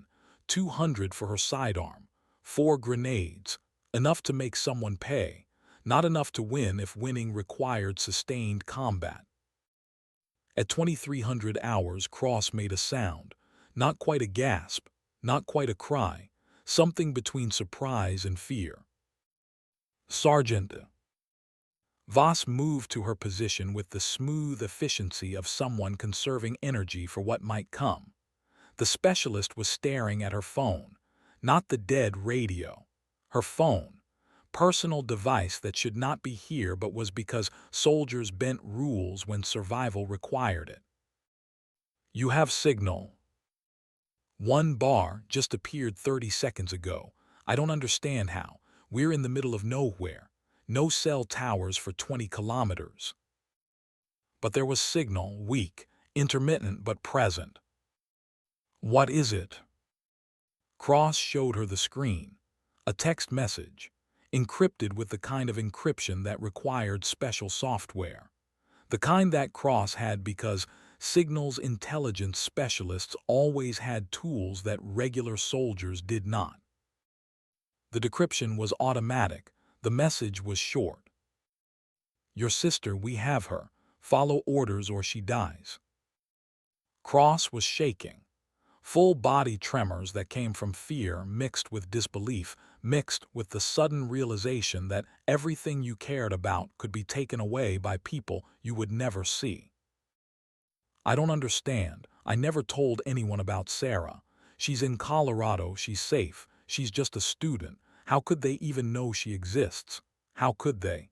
[SPEAKER 1] 200 for her sidearm, 4 grenades, enough to make someone pay, not enough to win if winning required sustained combat. At 2300 hours, Cross made a sound, not quite a gasp, not quite a cry, something between surprise and fear. Sergeant. Voss moved to her position with the smooth efficiency of someone conserving energy for what might come. The specialist was staring at her phone, not the dead radio. Her phone, personal device that should not be here but was because soldiers bent rules when survival required it. You have signal. 1 bar just appeared 30 seconds ago. I don't understand how. We're in the middle of nowhere. No cell towers for 20 kilometers. But there was signal, weak, intermittent but present. What is it? Cross showed her the screen. A text message, encrypted with the kind of encryption that required special software. The kind that Cross had because Signal's intelligence specialists always had tools that regular soldiers did not. The decryption was automatic. The message was short. Your sister, we have her. Follow orders or she dies. Cross was shaking. Full body tremors that came from fear mixed with disbelief, mixed with the sudden realization that everything you cared about could be taken away by people you would never see. I don't understand. I never told anyone about Sarah. She's in Colorado, she's safe, she's just a student. How could they even know she exists? How could they?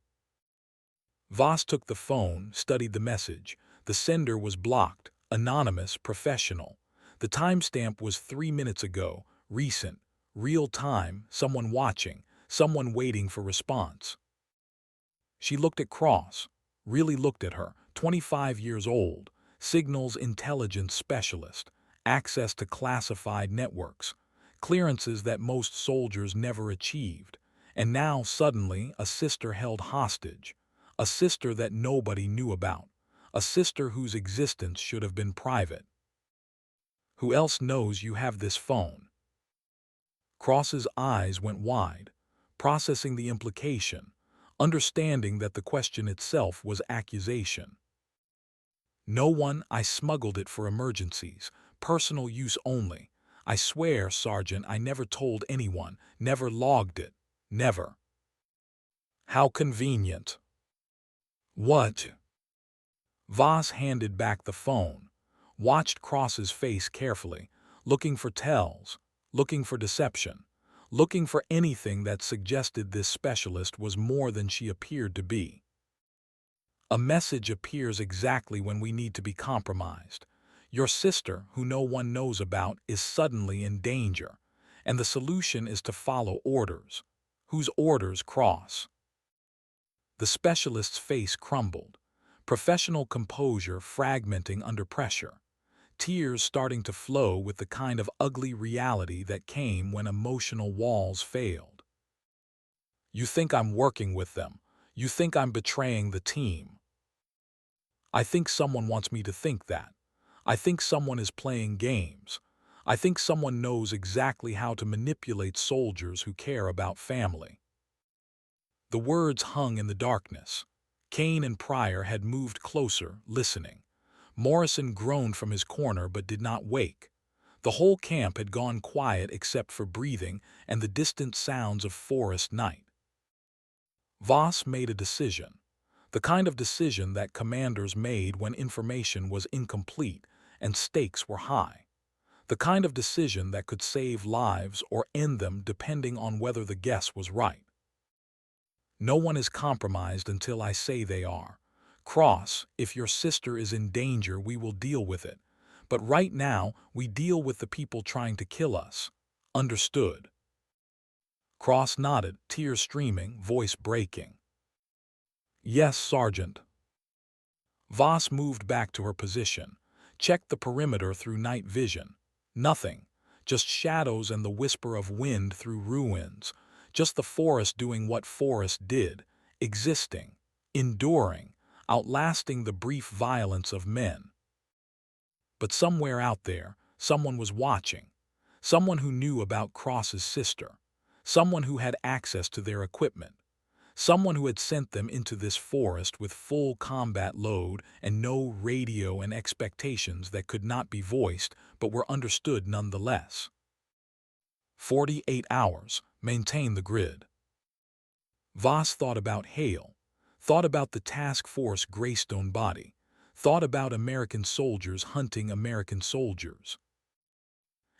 [SPEAKER 1] Voss took the phone, studied the message. The sender was blocked, anonymous, professional. The timestamp was 3 minutes ago, recent, real time, someone watching, someone waiting for response. She looked at Cross, really looked at her, 25 years old, Signal's intelligence specialist, access to classified networks, clearances that most soldiers never achieved, and now suddenly a sister held hostage, a sister that nobody knew about, a sister whose existence should have been private. Who else knows you have this phone? Cross's eyes went wide, processing the implication, understanding that the question itself was accusation. No one. I smuggled it for emergencies, personal use only. I swear, Sergeant, I never told anyone, never logged it, never. How convenient. What? Voss handed back the phone, watched Cross's face carefully, looking for tells, looking for deception, looking for anything that suggested this specialist was more than she appeared to be. A message appears exactly when we need to be compromised. Your sister, who no one knows about, is suddenly in danger, and the solution is to follow orders. Whose orders? Cross? The specialist's face crumbled, professional composure fragmenting under pressure, tears starting to flow with the kind of ugly reality that came when emotional walls failed. You think I'm working with them. You think I'm betraying the team. I think someone wants me to think that. I think someone is playing games. I think someone knows exactly how to manipulate soldiers who care about family. The words hung in the darkness. Kane and Pryor had moved closer, listening. Morrison groaned from his corner but did not wake. The whole camp had gone quiet except for breathing and the distant sounds of forest night. Voss made a decision. The kind of decision that commanders made when information was incomplete and stakes were high. The kind of decision that could save lives or end them depending on whether the guess was right. No one is compromised until I say they are. Cross, if your sister is in danger, we will deal with it. But right now, we deal with the people trying to kill us. Understood. Cross nodded, tears streaming, voice breaking. Yes, Sergeant. Voss moved back to her position, checked the perimeter through night vision. Nothing, just shadows and the whisper of wind through ruins, just the forest doing what forest did, existing, enduring, outlasting the brief violence of men. But somewhere out there, someone was watching, someone who knew about Cross's sister, someone who had access to their equipment, someone who had sent them into this forest with full combat load and no radio and expectations that could not be voiced but were understood nonetheless. 48 hours, maintain the grid. Voss thought about Hale, thought about the task force Greystone body, thought about American soldiers hunting American soldiers.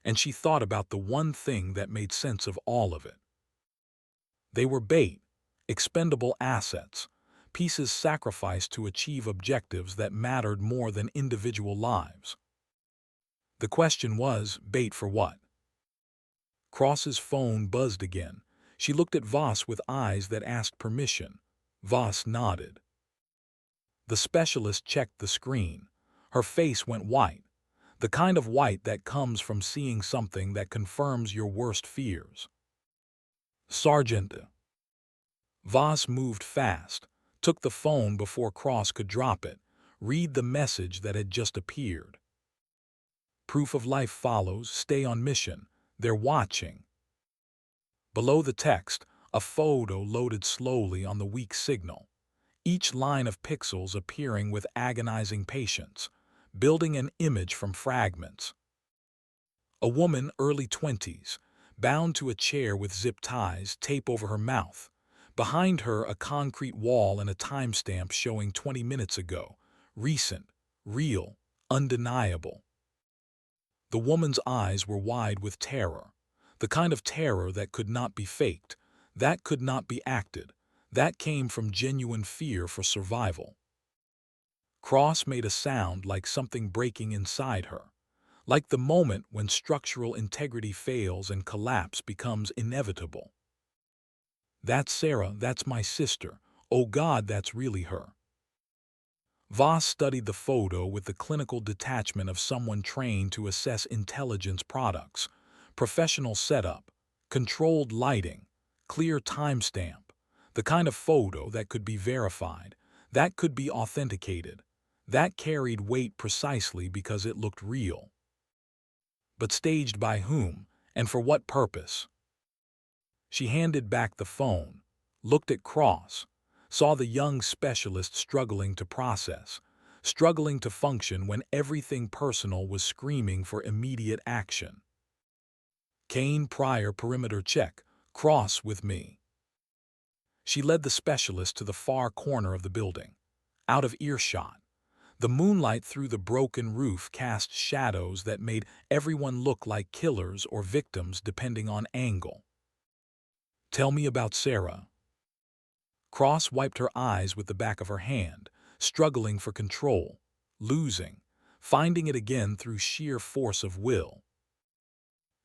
[SPEAKER 1] And she thought about the one thing that made sense of all of it. They were bait, expendable assets, pieces sacrificed to achieve objectives that mattered more than individual lives. The question was, bait for what? Cross's phone buzzed again. She looked at Voss with eyes that asked permission. Voss nodded. The specialist checked the screen. Her face went white, the kind of white that comes from seeing something that confirms your worst fears. Sergeant. Voss moved fast, took the phone before Cross could drop it, read the message that had just appeared. Proof of life follows, stay on mission, they're watching. Below the text, a photo loaded slowly on the weak signal, each line of pixels appearing with agonizing patience, building an image from fragments. A woman, early 20s, bound to a chair with zip ties, tape over her mouth. Behind her, a concrete wall and a timestamp showing 20 minutes ago. Recent, real, undeniable. The woman's eyes were wide with terror, the kind of terror that could not be faked, that could not be acted, that came from genuine fear for survival. Cross made a sound like something breaking inside her, like the moment when structural integrity fails and collapse becomes inevitable. That's Sarah, that's my sister. Oh God, that's really her. Voss studied the photo with the clinical detachment of someone trained to assess intelligence products. Professional setup, controlled lighting, clear timestamp, the kind of photo that could be verified, that could be authenticated, that carried weight precisely because it looked real. But staged by whom, and for what purpose? She handed back the phone, looked at Cross, saw the young specialist struggling to process, struggling to function when everything personal was screaming for immediate action. Kane prior perimeter check, Cross with me. She led the specialist to the far corner of the building, out of earshot. The moonlight through the broken roof cast shadows that made everyone look like killers or victims depending on angle. Tell me about Sarah. Cross wiped her eyes with the back of her hand, struggling for control, losing, finding it again through sheer force of will.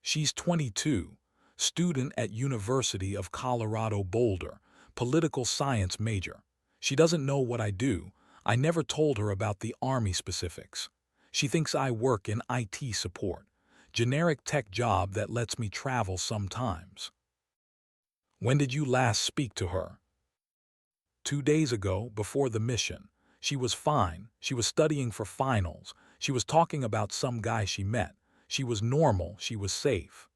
[SPEAKER 1] She's 22, student at University of Colorado Boulder, political science major. She doesn't know what I do. I never told her about the Army specifics. She thinks I work in IT support, generic tech job that lets me travel sometimes. When did you last speak to her? 2 days ago, before the mission. She was fine. She was studying for finals. She was talking about some guy she met. She was normal. She was safe.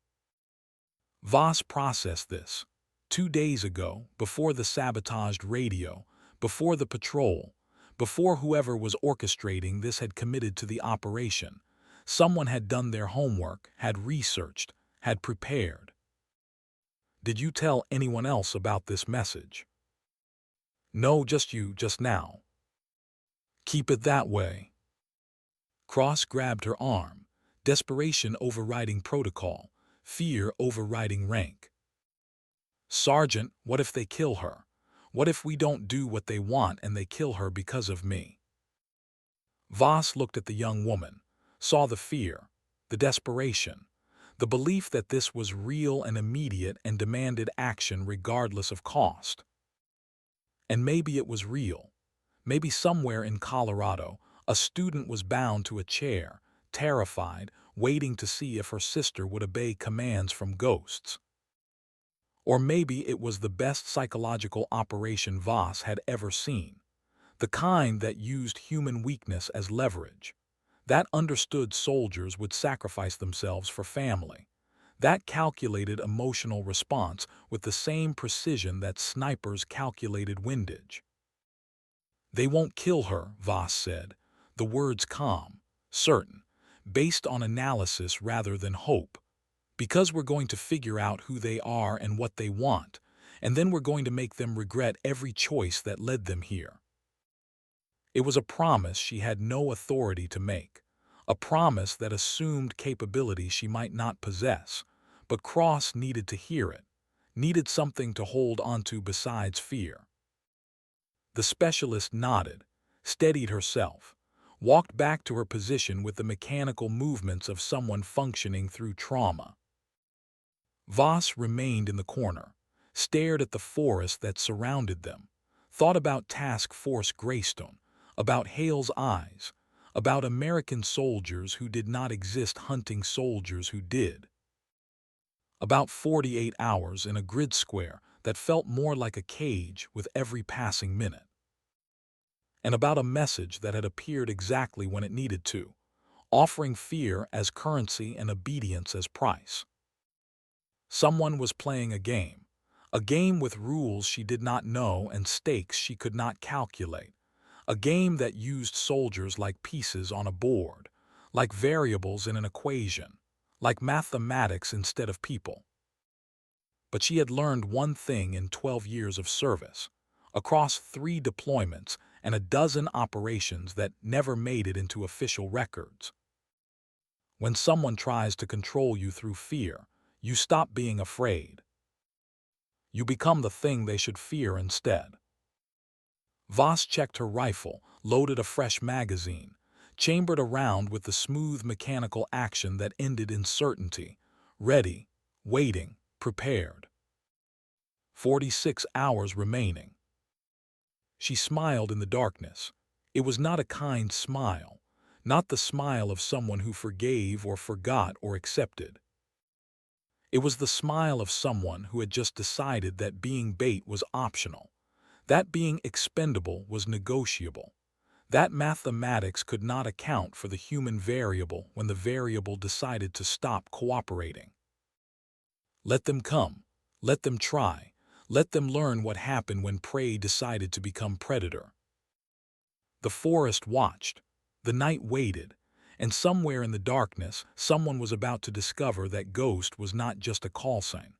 [SPEAKER 1] Voss processed this. 2 days ago, before the sabotaged radio, before the patrol, before whoever was orchestrating this had committed to the operation. Someone had done their homework, had researched, had prepared. Did you tell anyone else about this message? No, just you, just now. Keep it that way. Cross grabbed her arm, desperation overriding protocol, fear overriding rank. Sergeant, what if they kill her? What if we don't do what they want and they kill her because of me? Voss looked at the young woman, saw the fear, the desperation, the belief that this was real and immediate and demanded action regardless of cost. And maybe it was real. Maybe somewhere in Colorado, a student was bound to a chair, terrified, waiting to see if her sister would obey commands from ghosts. Or maybe it was the best psychological operation Voss had ever seen, the kind that used human weakness as leverage, that understood soldiers would sacrifice themselves for family, that calculated emotional response with the same precision that snipers calculated windage. They won't kill her, Voss said, the words calm, certain, based on analysis rather than hope. Because we're going to figure out who they are and what they want, and then we're going to make them regret every choice that led them here. It was a promise she had no authority to make, a promise that assumed capability she might not possess, but Cross needed to hear it, needed something to hold onto besides fear. The specialist nodded, steadied herself, walked back to her position with the mechanical movements of someone functioning through trauma. Voss remained in the corner, stared at the forest that surrounded them, thought about Task Force Greystone, about Hale's eyes, about American soldiers who did not exist hunting soldiers who did. About 48 hours in a grid square that felt more like a cage with every passing minute. And about a message that had appeared exactly when it needed to, offering fear as currency and obedience as price. Someone was playing a game with rules she did not know and stakes she could not calculate, a game that used soldiers like pieces on a board, like variables in an equation, like mathematics instead of people. But she had learned one thing in 12 years of service, across 3 deployments and a dozen operations that never made it into official records. When someone tries to control you through fear, you stop being afraid. You become the thing they should fear instead. Voss checked her rifle, loaded a fresh magazine, chambered a round with the smooth mechanical action that ended in certainty, ready, waiting, prepared. 46 hours remaining. She smiled in the darkness. It was not a kind smile, not the smile of someone who forgave or forgot or accepted. It was the smile of someone who had just decided that being bait was optional, that being expendable was negotiable, that mathematics could not account for the human variable when the variable decided to stop cooperating. Let them come. Let them try. Let them learn what happened when prey decided to become predator. The forest watched. The night waited. And somewhere in the darkness, someone was about to discover that ghost was not just a call sign.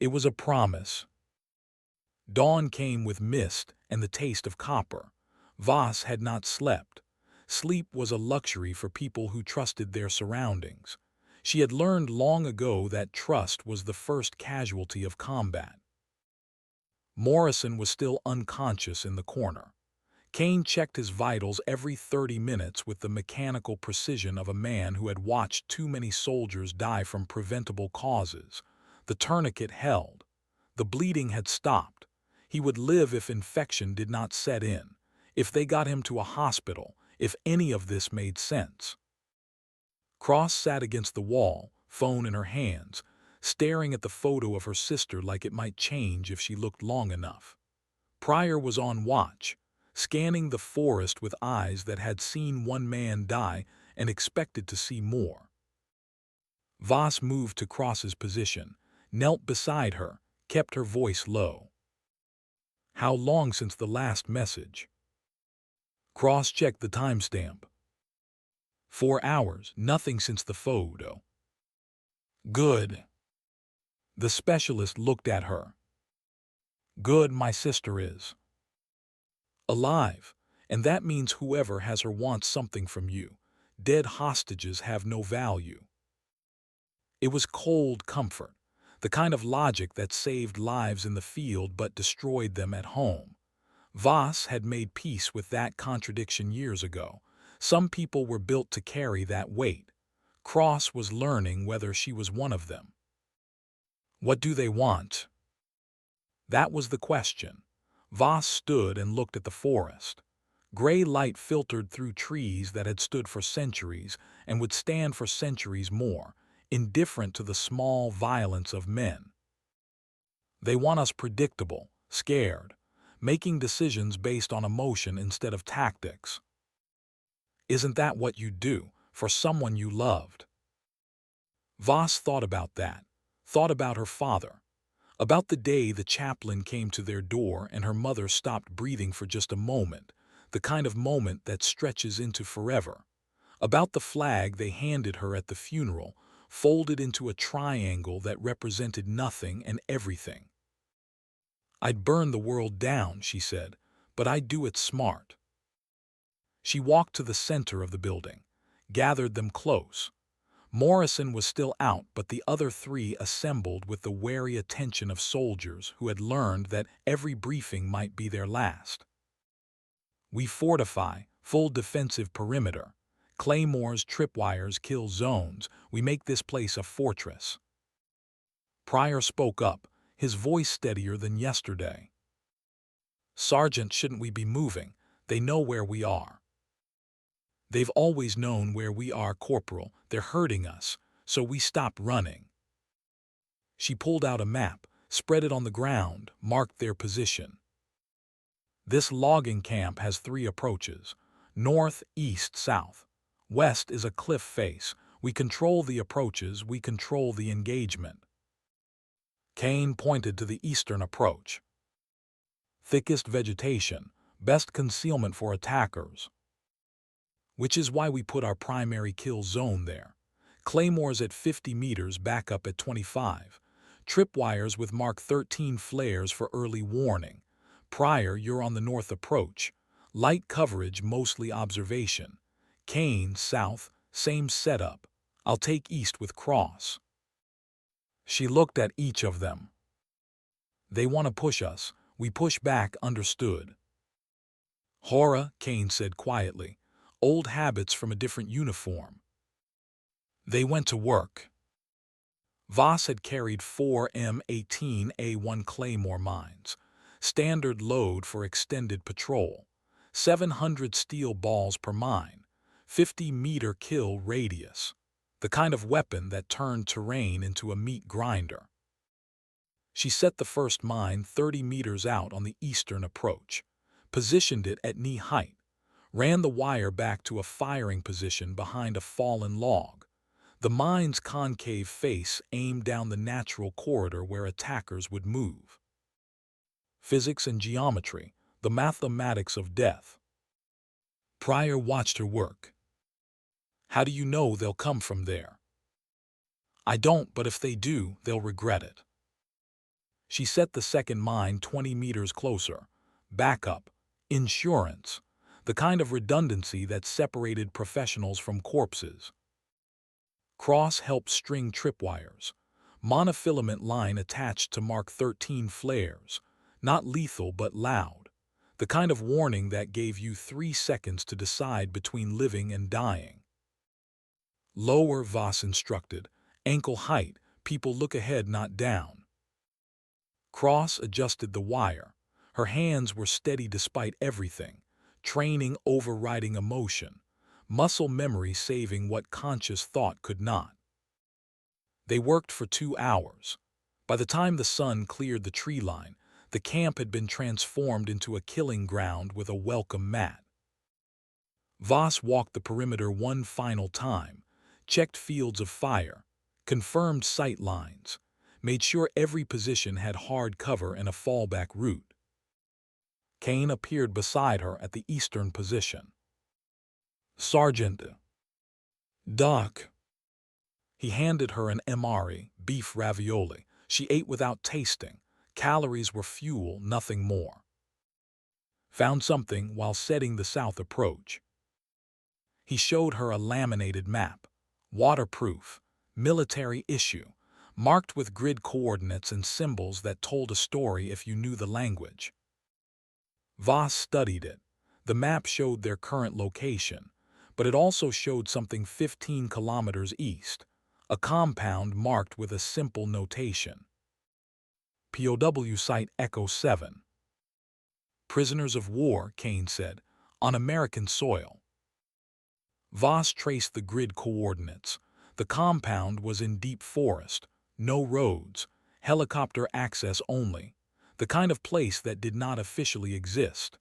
[SPEAKER 1] It was a promise. Dawn came with mist and the taste of copper. Voss had not slept. Sleep was a luxury for people who trusted their surroundings. She had learned long ago that trust was the first casualty of combat. Morrison was still unconscious in the corner. Kane checked his vitals every 30 minutes with the mechanical precision of a man who had watched too many soldiers die from preventable causes. The tourniquet held. The bleeding had stopped. He would live if infection did not set in, if they got him to a hospital, if any of this made sense. Cross sat against the wall, phone in her hands, staring at the photo of her sister like it might change if she looked long enough. Pryor was on watch, scanning the forest with eyes that had seen one man die and expected to see more. Voss moved to Cross's position, knelt beside her, kept her voice low. How long since the last message? Cross checked the timestamp. 4 hours, nothing since the photo. Good. The specialist looked at her. Good, my sister is alive, and that means whoever has her wants something from you. Dead hostages have no value. It was cold comfort, the kind of logic that saved lives in the field but destroyed them at home. Voss had made peace with that contradiction years ago. Some people were built to carry that weight. Cross was learning whether she was one of them. What do they want? That was the question. Voss stood and looked at the forest. Gray light filtered through trees that had stood for centuries and would stand for centuries more, indifferent to the small violence of men. They want us predictable, scared, making decisions based on emotion instead of tactics. Isn't that what you'd do for someone you loved? Voss thought about that, thought about her father, about the day the chaplain came to their door and her mother stopped breathing for just a moment, the kind of moment that stretches into forever, about the flag they handed her at the funeral, folded into a triangle that represented nothing and everything. I'd burn the world down, she said, but I'd do it smart. She walked to the center of the building, gathered them close. Morrison was still out, but the other three assembled with the wary attention of soldiers who had learned that every briefing might be their last. We fortify, full defensive perimeter. Claymores, tripwires, kill zones. We make this place a fortress. Pryor spoke up, his voice steadier than yesterday. Sergeant, shouldn't we be moving? They know where we are. They've always known where we are, Corporal. They're hurting us, so we stop running. She pulled out a map, spread it on the ground, marked their position. This logging camp has 3 approaches: north, east, south. West is a cliff face. We control the approaches, we control the engagement. Kane pointed to the eastern approach. Thickest vegetation, best concealment for attackers. Which is why we put our primary kill zone there. Claymores at 50 meters, backup at 25. Tripwires with Mark 13 flares for early warning. Pryor, you're on the north approach. Light coverage, mostly observation. Kane, south, same setup. I'll take east with Cross. She looked at each of them. They want to push us. We push back, understood. Horror, Kane said quietly. Old habits from a different uniform. They went to work. Voss had carried 4 M18A1 Claymore mines, standard load for extended patrol, 700 steel balls per mine, 50-meter kill radius, the kind of weapon that turned terrain into a meat grinder. She set the first mine 30 meters out on the eastern approach, positioned it at knee height, ran the wire back to a firing position behind a fallen log. The mine's concave face aimed down the natural corridor where attackers would move. Physics and geometry, the mathematics of death. Pryor watched her work. How do you know they'll come from there? I don't, but if they do, they'll regret it. She set the second mine 20 meters closer. Backup, insurance, the kind of redundancy that separated professionals from corpses. Cross helped string tripwires, monofilament line attached to Mark 13 flares, not lethal but loud, the kind of warning that gave you 3 seconds to decide between living and dying. Lower, Voss instructed, ankle height, people look ahead, not down. Cross adjusted the wire. Her hands were steady despite everything. Training overriding emotion, muscle memory saving what conscious thought could not. They worked for 2 hours. By the time the sun cleared the tree line, the camp had been transformed into a killing ground with a welcome mat. Voss walked the perimeter one final time, checked fields of fire, confirmed sight lines, made sure every position had hard cover and a fallback route. Kane appeared beside her at the eastern position. Sergeant Doc. He handed her an MRE, beef ravioli. She ate without tasting. Calories were fuel, nothing more. Found something while setting the south approach. He showed her a laminated map, waterproof, military issue, marked with grid coordinates and symbols that told a story if you knew the language. Voss studied it. The map showed their current location, but it also showed something 15 kilometers east, a compound marked with a simple notation. POW Site Echo 7. Prisoners of war, Kane said, on American soil. Voss traced the grid coordinates. The compound was in deep forest, no roads, helicopter access only, the kind of place that did not officially exist.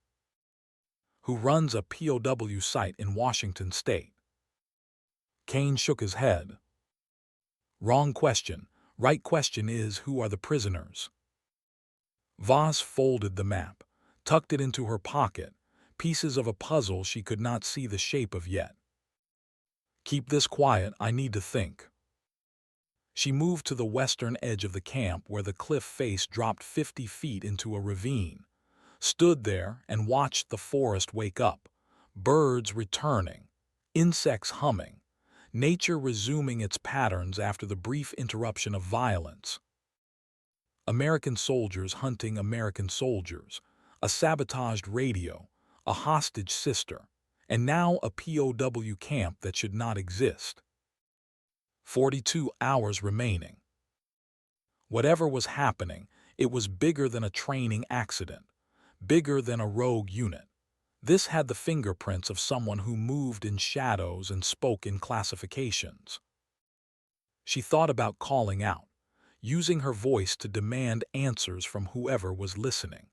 [SPEAKER 1] Who runs a POW site in Washington state? Kane shook his head. Wrong question. Right question is, who are the prisoners? Voss folded the map, tucked it into her pocket, pieces of a puzzle she could not see the shape of yet. Keep this quiet, I need to think. She moved to the western edge of the camp where the cliff face dropped 50 feet into a ravine, stood there and watched the forest wake up, birds returning, insects humming, nature resuming its patterns after the brief interruption of violence. American soldiers hunting American soldiers, a sabotaged radio, a hostage sister, and now a POW camp that should not exist. 42 hours remaining. Whatever was happening, it was bigger than a training accident, bigger than a rogue unit. This had the fingerprints of someone who moved in shadows and spoke in classifications. She thought about calling out, using her voice to demand answers from whoever was listening.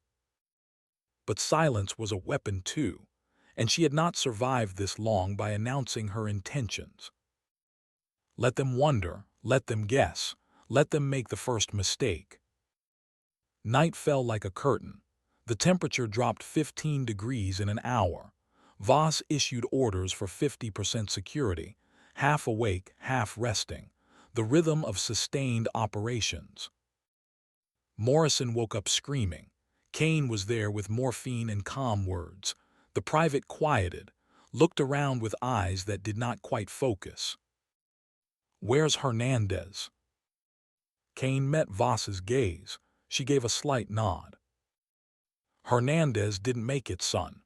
[SPEAKER 1] But silence was a weapon too, and she had not survived this long by announcing her intentions. Let them wonder, let them guess, let them make the first mistake. Night fell like a curtain. The temperature dropped 15 degrees in an hour. Voss issued orders for 50% security, half awake, half resting, the rhythm of sustained operations. Morrison woke up screaming. Kane was there with morphine and calm words. The private quieted, looked around with eyes that did not quite focus. Where's Hernandez? Kane met Voss's gaze. She gave a slight nod. Hernandez didn't make it, son.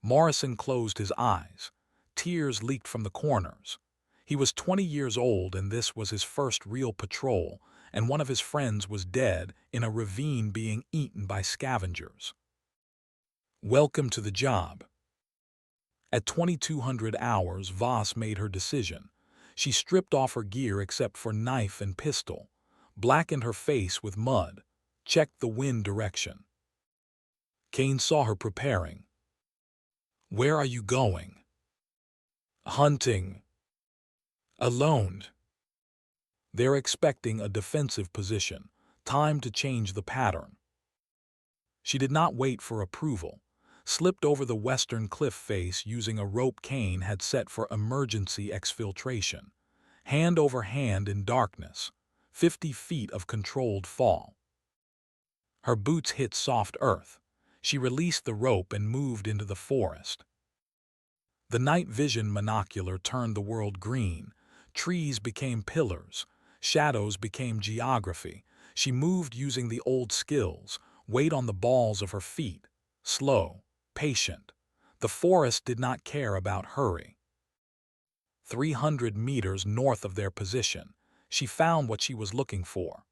[SPEAKER 1] Morrison closed his eyes. Tears leaked from the corners. He was 20 years old and this was his first real patrol, and one of his friends was dead in a ravine being eaten by scavengers. Welcome to the job. At 2200 hours, Voss made her decision. She stripped off her gear except for knife and pistol, blackened her face with mud, checked the wind direction. Kane saw her preparing. Where are you going? Hunting. Alone. They're expecting a defensive position. Time to change the pattern. She did not wait for approval. Slipped over the western cliff face using a rope Kane had set for emergency exfiltration. Hand over hand in darkness. 50 feet of controlled fall. Her boots hit soft earth. She released the rope and moved into the forest. The night vision monocular turned the world green. Trees became pillars. Shadows became geography. She moved using the old skills, weight on the balls of her feet, slow, patient. The forest did not care about hurry. 300 meters north of their position, she found what she was looking for.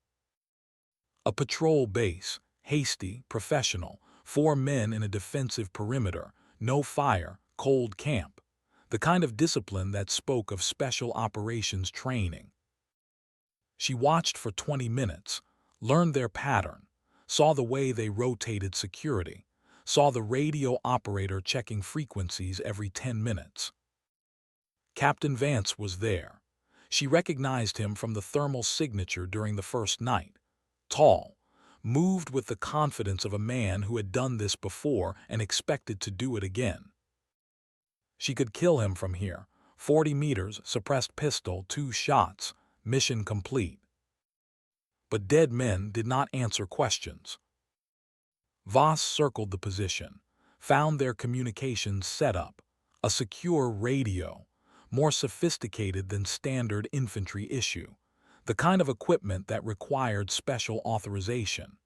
[SPEAKER 1] A patrol base, hasty, professional, 4 men in a defensive perimeter, no fire, cold camp, the kind of discipline that spoke of special operations training. She watched for 20 minutes, learned their pattern, saw the way they rotated security, saw the radio operator checking frequencies every 10 minutes. Captain Vance was there. She recognized him from the thermal signature during the first night. Tall, moved with the confidence of a man who had done this before and expected to do it again. She could kill him from here, 40 meters, suppressed pistol, 2 shots, mission complete. But dead men did not answer questions. Voss circled the position, found their communications set up, a secure radio, more sophisticated than standard infantry issue, the kind of equipment that required special authorization.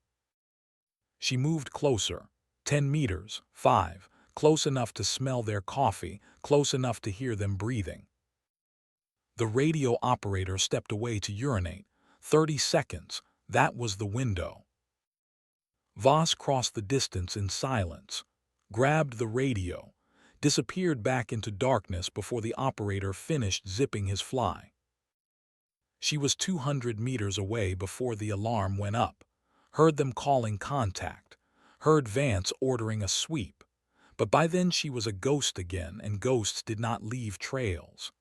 [SPEAKER 1] She moved closer, 10 meters, 5, close enough to smell their coffee, close enough to hear them breathing. The radio operator stepped away to urinate. 30 seconds, that was the window. Voss crossed the distance in silence, grabbed the radio, disappeared back into darkness before the operator finished zipping his fly. She was 200 meters away before the alarm went up, heard them calling contact, heard Vance ordering a sweep, but by then she was a ghost again, and ghosts did not leave trails.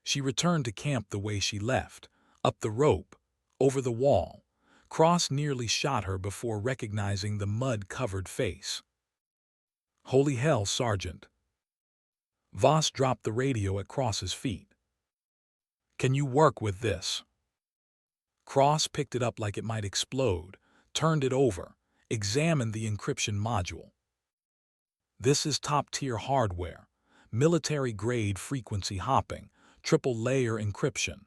[SPEAKER 1] She returned to camp the way she left, up the rope, over the wall. Cross nearly shot her before recognizing the mud-covered face. Holy hell, Sergeant. Voss dropped the radio at Cross's feet. Can you work with this? Cross picked it up like it might explode, turned it over, examined the encryption module. This is top-tier hardware, military-grade frequency hopping, triple-layer encryption.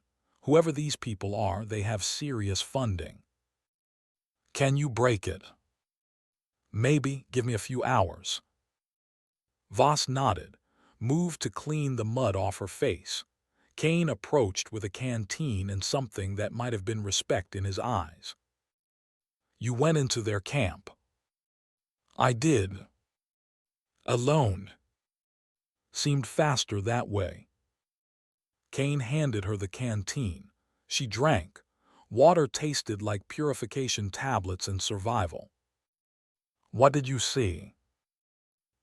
[SPEAKER 1] Whoever these people are, they have serious funding. Can you break it? Maybe, give me a few hours. Voss nodded, moved to clean the mud off her face. Kane approached with a canteen and something that might have been respect in his eyes. You went into their camp. I did. Alone. Seemed faster that way. Kane handed her the canteen. She drank. Water tasted like purification tablets and survival. What did you see?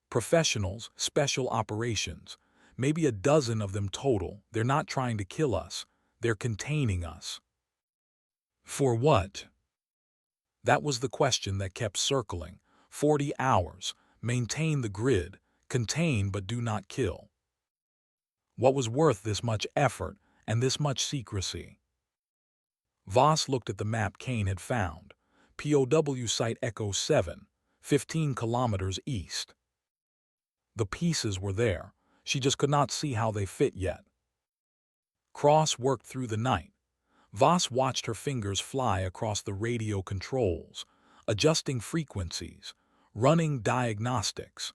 [SPEAKER 1] Professionals, special operations. Maybe a dozen of them total. They're not trying to kill us. They're containing us. For what? That was the question that kept circling. 40 hours. Maintain the grid. Contain but do not kill. What was worth this much effort and this much secrecy? Voss looked at the map Kane had found. POW Site Echo 7, 15 kilometers east. The pieces were there. She just could not see how they fit yet. Cross worked through the night. Voss watched her fingers fly across the radio controls, adjusting frequencies, running diagnostics,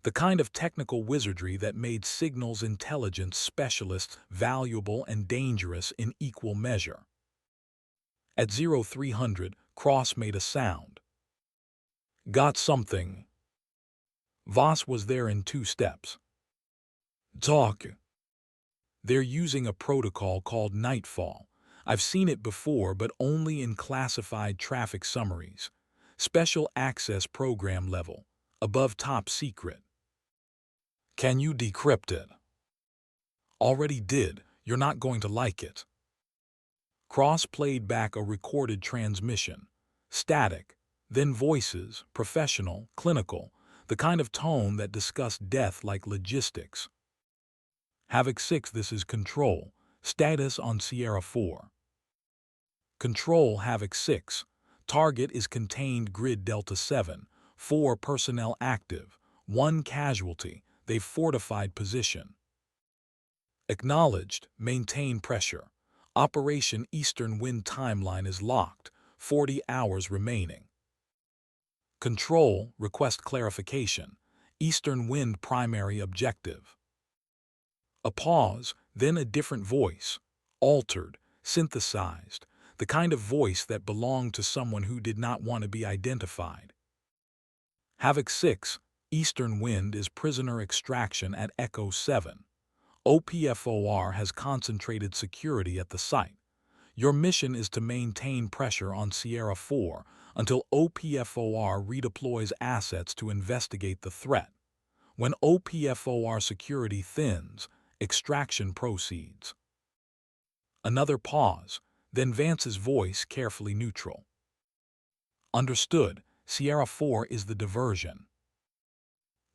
[SPEAKER 1] the kind of technical wizardry that made signals intelligence specialists valuable and dangerous in equal measure. At 0300, Cross made a sound. Got something. Voss was there in 2 steps. Talk. They're using a protocol called Nightfall. I've seen it before, but only in classified traffic summaries. Special access program level, above top secret. Can you decrypt it? Already did. You're not going to like it. Cross played back a recorded transmission. Static, then voices, professional, clinical, the kind of tone that discussed death like logistics. Havoc 6, this is Control. Status on Sierra 4. Control Havoc 6. Target is contained grid Delta 7. 4 personnel active. 1 casualty. They've fortified position. Acknowledged. Maintain pressure. Operation Eastern Wind timeline is locked. 40 hours remaining. Control, request clarification. Eastern Wind primary objective. A pause, then a different voice. Altered, synthesized. The kind of voice that belonged to someone who did not want to be identified. Havoc 6, Eastern Wind is prisoner extraction at Echo 7. OPFOR has concentrated security at the site. Your mission is to maintain pressure on Sierra 4 until OPFOR redeploys assets to investigate the threat. When OPFOR security thins, extraction proceeds. Another pause, then Vance's voice carefully neutral. Understood. Sierra 4 is the diversion.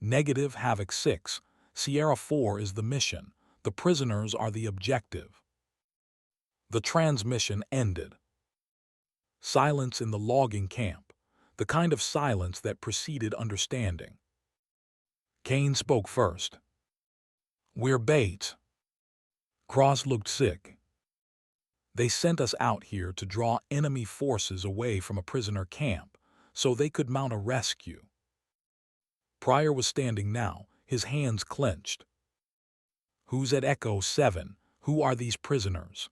[SPEAKER 1] Negative Havoc 6. Sierra 4 is the mission. The prisoners are the objective. The transmission ended. Silence in the logging camp, the kind of silence that preceded understanding. Kane spoke first. "We're bait." Cross looked sick. "They sent us out here to draw enemy forces away from a prisoner camp so they could mount a rescue." Pryor was standing now, his hands clenched. "Who's at Echo 7? Who are these prisoners?"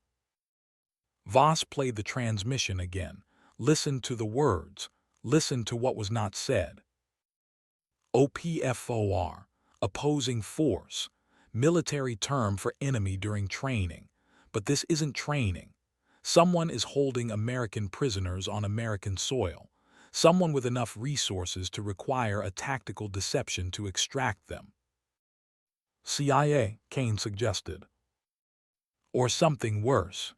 [SPEAKER 1] Voss played the transmission again, listened to the words, listened to what was not said. OPFOR, opposing force, military term for enemy during training. But this isn't training. Someone is holding American prisoners on American soil, someone with enough resources to require a tactical deception to extract them. CIA, Kane suggested. Or something worse.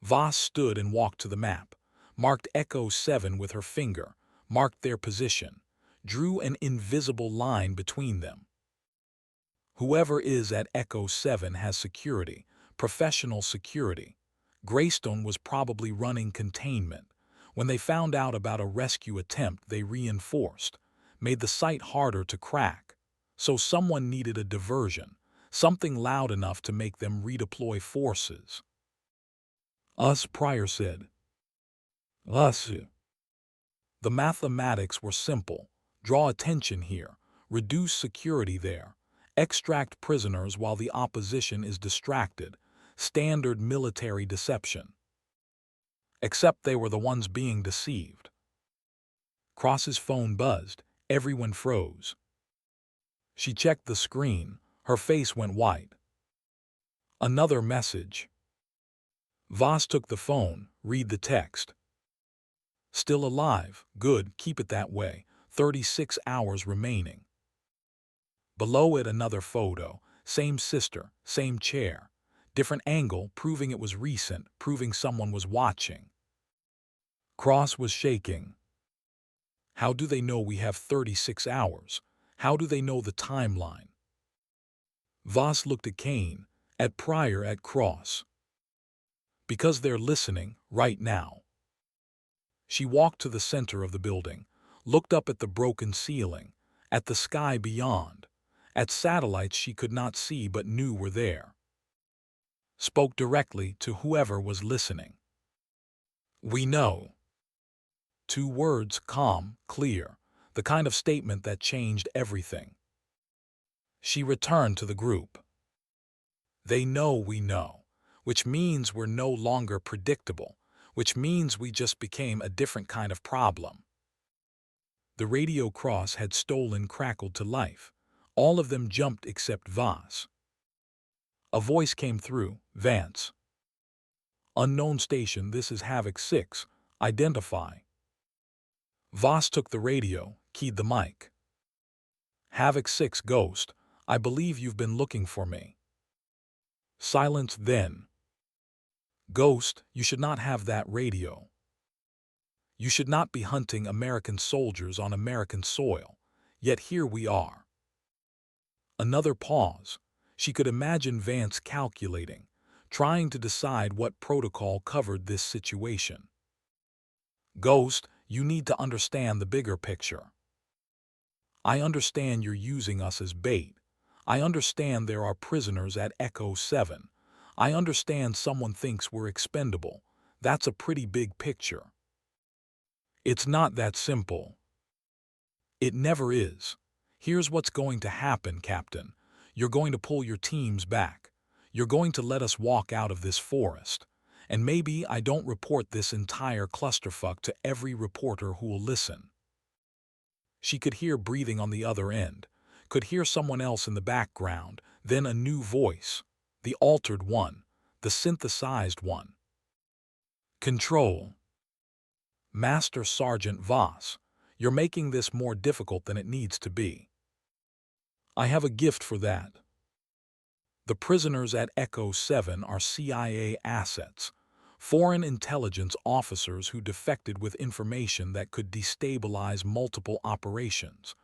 [SPEAKER 1] Voss stood and walked to the map, marked Echo 7 with her finger, marked their position, drew an invisible line between them. Whoever is at Echo 7 has security, professional security. Greystone was probably running containment. When they found out about a rescue attempt, they reinforced, made the site harder to crack. So someone needed a diversion, something loud enough to make them redeploy forces. "Us," Pryor said. "Us." The mathematics were simple. Draw attention here, reduce security there, extract prisoners while the opposition is distracted, standard military deception. Except they were the ones being deceived. Cross's phone buzzed, everyone froze. She checked the screen, her face went white. Another message. Voss took the phone, read the text. "Still alive, good, keep it that way, 36 hours remaining." Below it another photo, same sister, same chair, different angle, proving it was recent, proving someone was watching. Cross was shaking. How do they know we have 36 hours? How do they know the timeline? Voss looked at Kane, at Pryor, at Cross. Because they're listening, right now. She walked to the center of the building, looked up at the broken ceiling, at the sky beyond, at satellites she could not see but knew were there. Spoke directly to whoever was listening. "We know." 2 words, calm, clear, the kind of statement that changed everything. She returned to the group. "They know we know, which means we're no longer predictable, which means we just became a different kind of problem." The radio Cross had stolen crackled to life. All of them jumped except Voss. A voice came through, "Vance. Unknown station, this is Havoc 6, identify." Voss took the radio, keyed the mic. "Havoc 6 Ghost, I believe you've been looking for me." Silence then. "Ghost, you should not have that radio. You should not be hunting American soldiers on American soil, yet here we are." Another pause. She could imagine Vance calculating, trying to decide what protocol covered this situation. "Ghost, you need to understand the bigger picture. I understand you're using us as bait. I understand there are prisoners at Echo 7. I understand someone thinks we're expendable. That's a pretty big picture. It's not that simple. It never is. Here's what's going to happen, Captain. You're going to pull your teams back. You're going to let us walk out of this forest. And maybe I don't report this entire clusterfuck to every reporter who will listen." She could hear breathing on the other end, could hear someone else in the background, then a new voice, the altered one, the synthesized one. "Control. Master Sergeant Voss, you're making this more difficult than it needs to be. I have a gift for that. The prisoners at Echo 7 are CIA assets, foreign intelligence officers who defected with information that could destabilize multiple operations.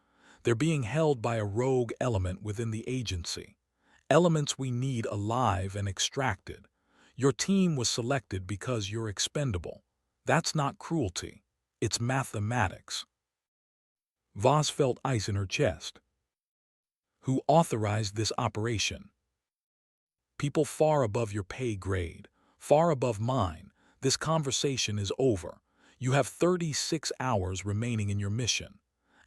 [SPEAKER 1] They're being held by a rogue element within the agency. Elements we need alive and extracted. Your team was selected because you're expendable. That's not cruelty. It's mathematics. Voss felt ice in her chest. Who authorized this operation? People far above your pay grade, far above mine. This conversation is over. You have 36 hours remaining in your mission.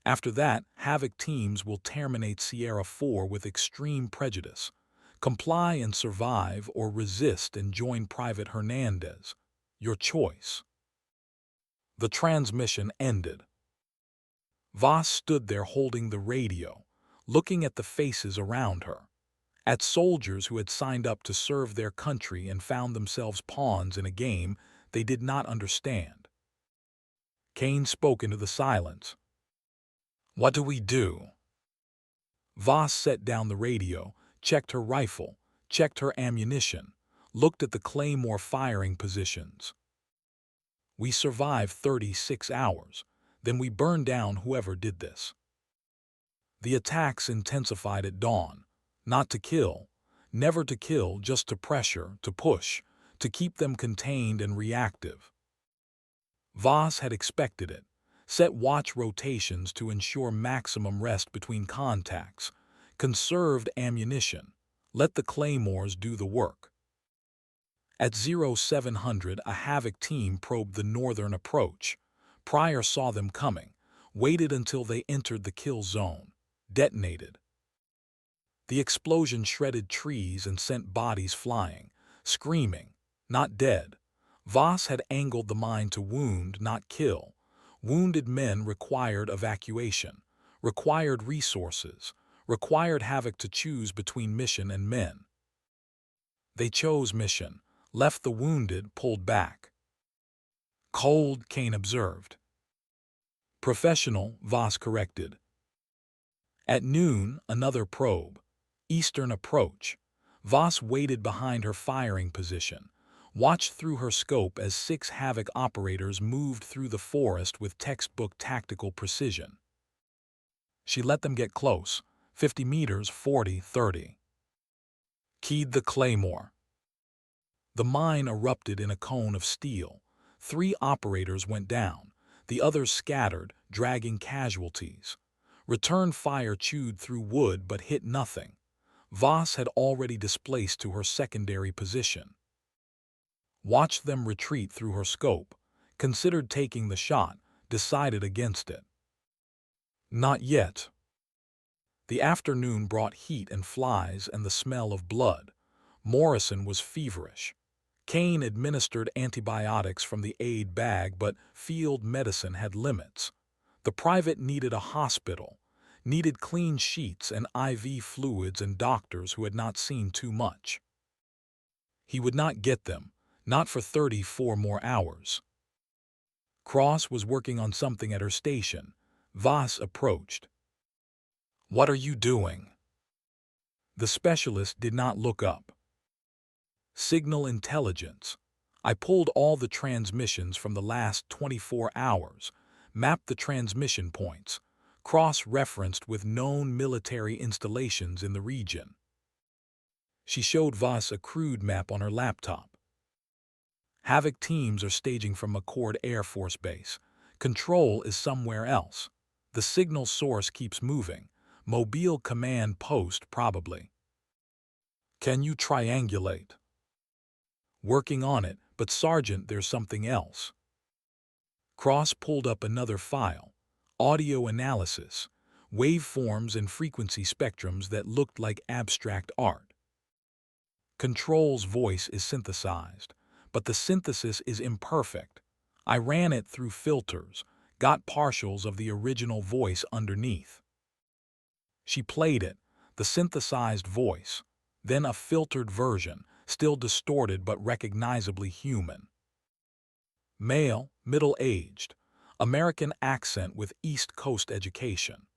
[SPEAKER 1] After that, Havoc teams will terminate Sierra 4 with extreme prejudice. Comply and survive, or resist and join Private Hernandez. Your choice. The transmission ended. Voss stood there holding the radio, looking at the faces around her. At soldiers who had signed up to serve their country and found themselves pawns in a game they did not understand. Kane spoke into the silence. What do we do? Voss set down the radio, checked her rifle, checked her ammunition, looked at the Claymore firing positions. We survive 36 hours, then we burn down whoever did this. The attacks intensified at dawn, not to kill, never to kill, just to pressure, to push, to keep them contained and reactive. Voss had expected it, set watch rotations to ensure maximum rest between contacts, conserved ammunition, let the Claymores do the work. At 0700, a Havoc team probed the northern approach. Pryor saw them coming, waited until they entered the kill zone, detonated. The explosion shredded trees and sent bodies flying, screaming, not dead. Voss had angled the mine to wound, not kill. Wounded men required evacuation, required resources, required Havoc to choose between mission and men. They chose mission, left the wounded, pulled back. Cold, Kane observed. Professional, Voss corrected. At noon, another probe. Eastern approach. Voss waited behind her firing position, watched through her scope as 6 Havoc operators moved through the forest with textbook tactical precision. She let them get close, 50 meters, 40, 30. Keyed the Claymore. The mine erupted in a cone of steel. 3 operators went down, the others scattered, dragging casualties. Return fire chewed through wood but hit nothing. Voss had already displaced to her secondary position. Watched them retreat through her scope, considered taking the shot, decided against it. Not yet. The afternoon brought heat and flies and the smell of blood. Morrison was feverish. Kane administered antibiotics from the aid bag, but field medicine had limits. The private needed a hospital, needed clean sheets and IV fluids and doctors who had not seen too much. He would not get them, not for 34 more hours. Cross was working on something at her station. Voss approached. What are you doing? The specialist did not look up. Signal intelligence. I pulled all the transmissions from the last 24 hours, mapped the transmission points, cross-referenced with known military installations in the region. She showed Voss a crude map on her laptop. Havoc teams are staging from McCord Air Force Base. Control is somewhere else. The signal source keeps moving. Mobile command post, probably. Can you triangulate? Working on it, but Sergeant, there's something else. Cross pulled up another file. Audio analysis. Waveforms and frequency spectrums that looked like abstract art. Control's voice is synthesized, but the synthesis is imperfect. I ran it through filters, got partials of the original voice underneath. She played it, the synthesized voice, then a filtered version, still distorted but recognizably human. Male, middle-aged, American accent with East Coast education.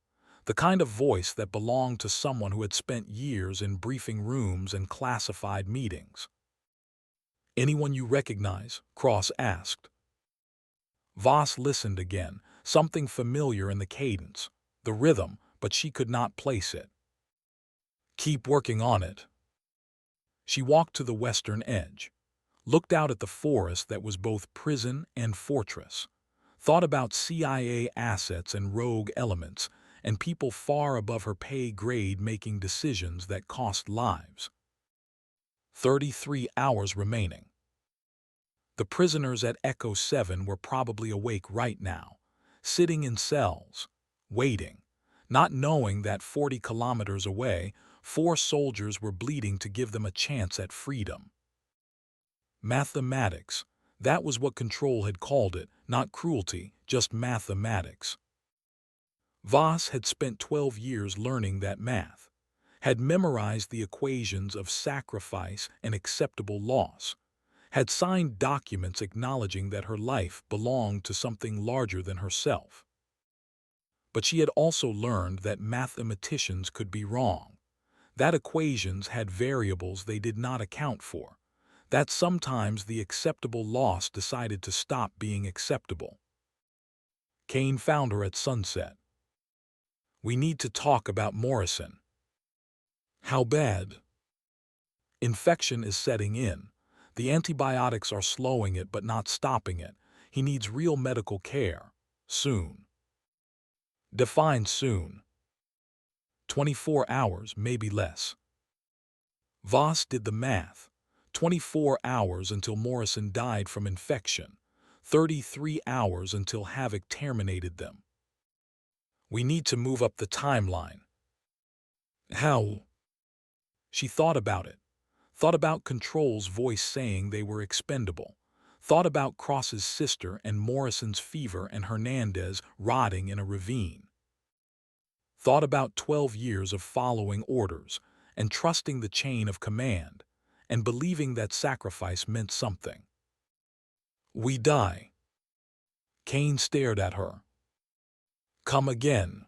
[SPEAKER 1] The kind of voice that belonged to someone who had spent years in briefing rooms and classified meetings. Anyone you recognize? Cross asked. Voss listened again, something familiar in the cadence, the rhythm, but she could not place it. Keep working on it. She walked to the western edge, looked out at the forest that was both prison and fortress, thought about CIA assets and rogue elements, and people far above her pay grade making decisions that cost lives. 33 hours remaining. The prisoners at Echo 7 were probably awake right now, sitting in cells, waiting, not knowing that 40 kilometers away, 4 soldiers were bleeding to give them a chance at freedom. Mathematics. That was what Control had called it, not cruelty, just mathematics. Voss had spent 12 years learning that math, had memorized the equations of sacrifice and acceptable loss, had signed documents acknowledging that her life belonged to something larger than herself. But she had also learned that mathematicians could be wrong, that equations had variables they did not account for, that sometimes the acceptable loss decided to stop being acceptable. Kane found her at sunset. "We need to talk about Morrison." "How bad?" "Infection is setting in. The antibiotics are slowing it but not stopping it. He needs real medical care. Soon." Define soon. 24 hours, maybe less. Voss did the math. 24 hours until Morrison died from infection. 33 hours until Havoc terminated them. "We need to move up the timeline." "How?" She thought about it. Thought about Control's voice saying they were expendable. Thought about Cross's sister and Morrison's fever and Hernandez rotting in a ravine. Thought about 12 years of following orders and trusting the chain of command and believing that sacrifice meant something. "We die." Kane stared at her. "Come again."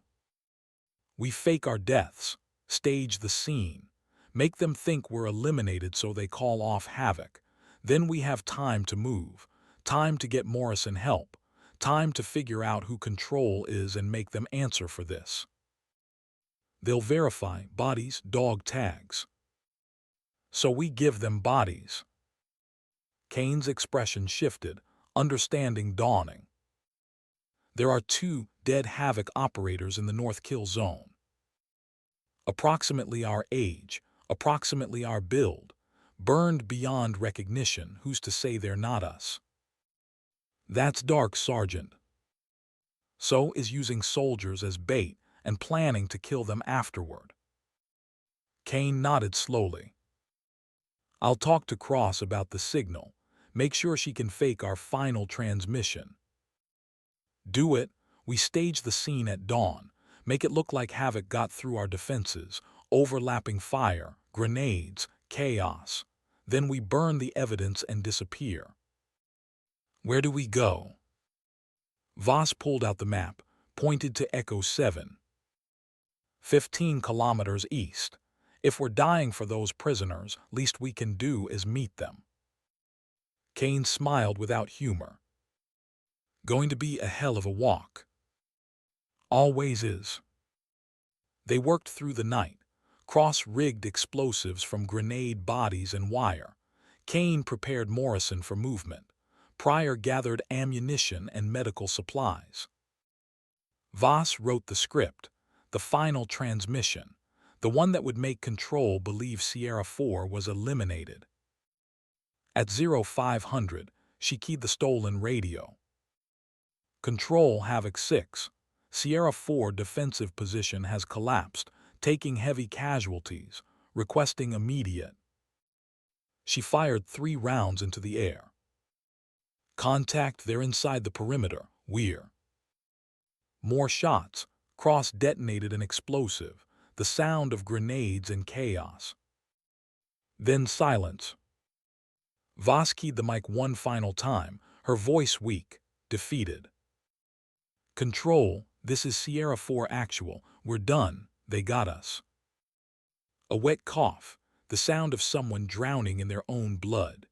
[SPEAKER 1] "We fake our deaths, stage the scene, make them think we're eliminated so they call off Havoc. Then we have time to move, time to get Morrison help, time to figure out who Control is and make them answer for this. They'll verify bodies, dog tags. So we give them bodies." Kane's expression shifted, understanding dawning. "There are 2 dead Havoc operators in the North Kill Zone. Approximately our age, approximately our build, burned beyond recognition. Who's to say they're not us?" "That's dark, Sergeant." "So is using soldiers as bait and planning to kill them afterward." Kane nodded slowly. "I'll talk to Cross about the signal. Make sure she can fake our final transmission." "Do it." We stage the scene at dawn. Make it look like Havoc got through our defenses. Overlapping fire, grenades, chaos. Then we burn the evidence and disappear. "Where do we go?" Voss pulled out the map, pointed to Echo 7. 15 kilometers east. If we're dying for those prisoners, least we can do is meet them. Kane smiled without humor. "Going to be a hell of a walk." "Always is." They worked through the night. Cross rigged explosives from grenade bodies and wire. Kane prepared Morrison for movement. Pryor gathered ammunition and medical supplies. Voss wrote the script, the final transmission, the one that would make Control believe Sierra 4 was eliminated. At 0500, she keyed the stolen radio. "Control Havoc 6. Sierra 4 defensive position has collapsed, taking heavy casualties, requesting immediate." She fired 3 rounds into the air. "Contact, they're inside the perimeter. We're." More shots. Cross detonated an explosive, the sound of grenades and chaos. Then silence. Voss keyed the mic one final time, her voice weak, defeated. "Control, this is Sierra 4 actual. We're done. They got us." A wet cough, the sound of someone drowning in their own blood.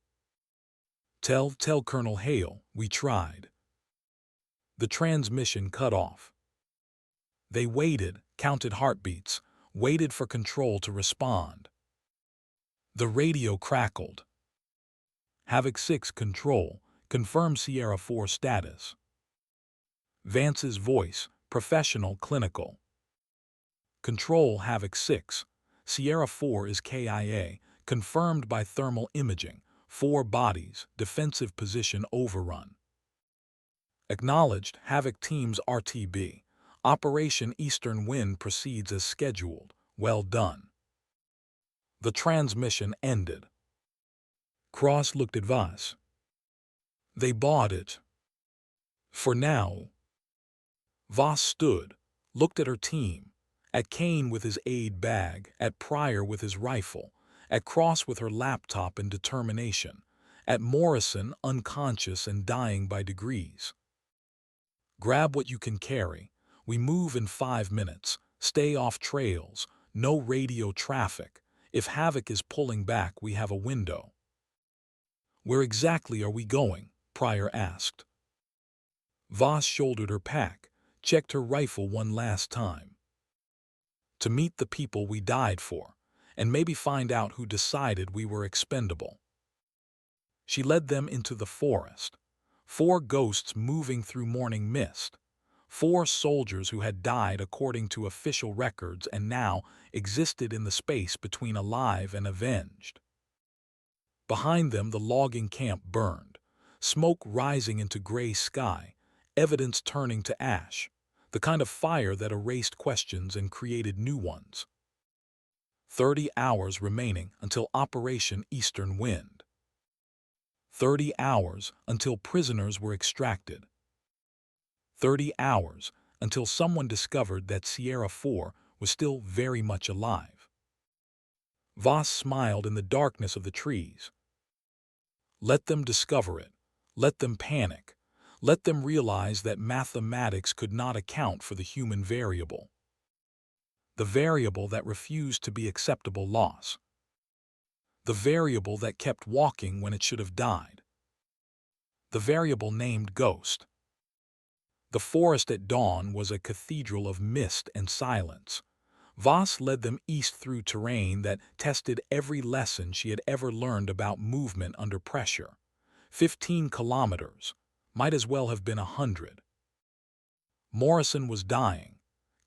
[SPEAKER 1] Tell Colonel Hale, we tried." The transmission cut off. They waited, counted heartbeats, waited for Control to respond. The radio crackled. Havoc 6 control, confirm Sierra 4 status. Vance's voice, professional, clinical. Control Havoc 6. Sierra 4 is KIA, confirmed by thermal imaging. 4 bodies, defensive position overrun. Acknowledged, Havoc Team's RTB. Operation Eastern Wind proceeds as scheduled. Well done. The transmission ended. Cross looked at Voss. They bought it. For now. Voss stood, looked at her team, at Kane with his aid bag, at Pryor with his rifle, at Cross with her laptop and determination, at Morrison unconscious and dying by degrees. Grab what you can carry. We move in 5 minutes. Stay off trails. No radio traffic. If Havoc is pulling back, we have a window. Where exactly are we going? Pryor asked. Voss shouldered her pack, checked her rifle one last time. To meet the people we died for, and maybe find out who decided we were expendable. She led them into the forest. 4 ghosts moving through morning mist. 4 soldiers who had died according to official records and now existed in the space between alive and avenged. Behind them the logging camp burned, smoke rising into gray sky, evidence turning to ash, the kind of fire that erased questions and created new ones. 30 hours remaining until Operation Eastern Wind. 30 hours until prisoners were extracted. 30 hours until someone discovered that Sierra 4 was still very much alive. Voss smiled in the darkness of the trees. Let them discover it. Let them panic. Let them realize that mathematics could not account for the human variable. The variable that refused to be acceptable loss. The variable that kept walking when it should have died. The variable named Ghost. The forest at dawn was a cathedral of mist and silence. Voss led them east through terrain that tested every lesson she had ever learned about movement under pressure. 15 kilometers. Might as well have been 100. Morrison was dying.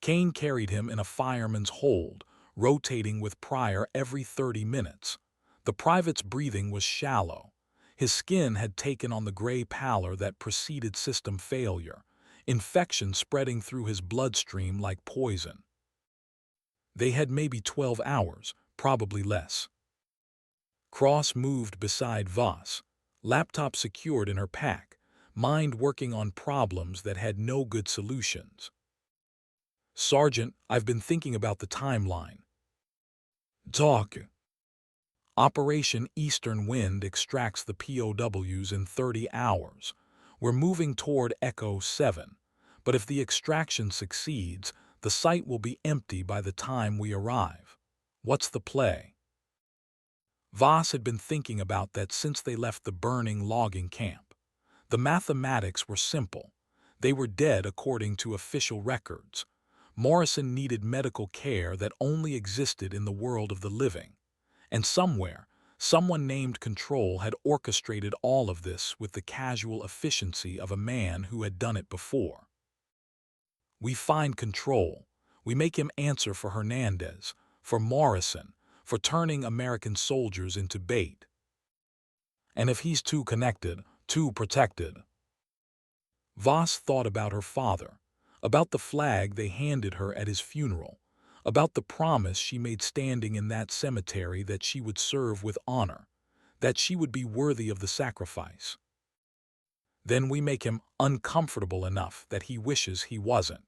[SPEAKER 1] Kane carried him in a fireman's hold, rotating with Pryor every 30 minutes. The private's breathing was shallow. His skin had taken on the gray pallor that preceded system failure, infection spreading through his bloodstream like poison. They had maybe 12 hours, probably less. Cross moved beside Voss, laptop secured in her pack, mind working on problems that had no good solutions. Sergeant, I've been thinking about the timeline. Talk. Operation Eastern Wind extracts the POWs in 30 hours. We're moving toward Echo 7, but if the extraction succeeds, the site will be empty by the time we arrive. What's the play? Voss had been thinking about that since they left the burning logging camp. The mathematics were simple. They were dead according to official records. Morrison needed medical care that only existed in the world of the living. And somewhere, someone named Control had orchestrated all of this with the casual efficiency of a man who had done it before. We find Control. We make him answer for Hernandez, for Morrison, for turning American soldiers into bait. And if he's too connected, too protected. Voss thought about her father, about the flag they handed her at his funeral, about the promise she made standing in that cemetery that she would serve with honor, that she would be worthy of the sacrifice. Then we make him uncomfortable enough that he wishes he wasn't.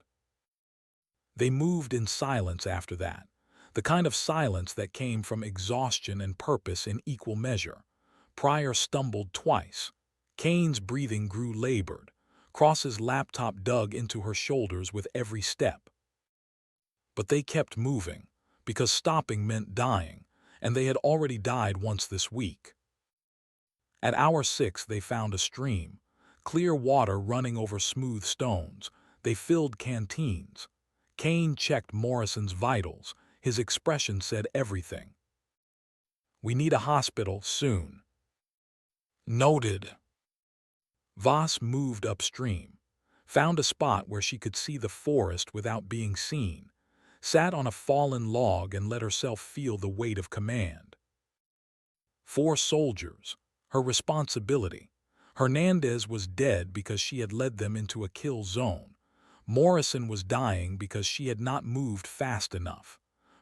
[SPEAKER 1] They moved in silence after that, the kind of silence that came from exhaustion and purpose in equal measure. Pryor stumbled twice. Kane's breathing grew labored. Cross's laptop dug into her shoulders with every step. But they kept moving, because stopping meant dying, and they had already died once this week. At hour 6 they found a stream, clear water running over smooth stones. They filled canteens. Kane checked Morrison's vitals. His expression said everything. We need a hospital soon. Noted. Voss moved upstream, found a spot where she could see the forest without being seen, sat on a fallen log and let herself feel the weight of command. 4 soldiers, her responsibility. Hernandez was dead because she had led them into a kill zone. Morrison was dying because she had not moved fast enough.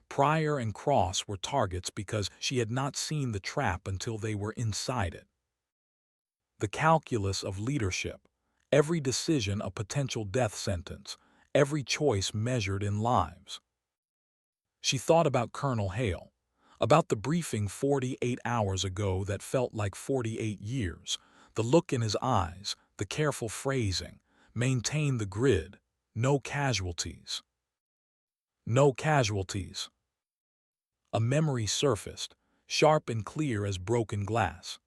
[SPEAKER 1] Pryor and Cross were targets because she had not seen the trap until they were inside it. The calculus of leadership. Every decision a potential death sentence, every choice measured in lives. She thought about Colonel Hale, about the briefing 48 hours ago that felt like 48 years, the look in his eyes, the careful phrasing, maintain the grid, no casualties. No casualties. A memory surfaced, sharp and clear as broken glass.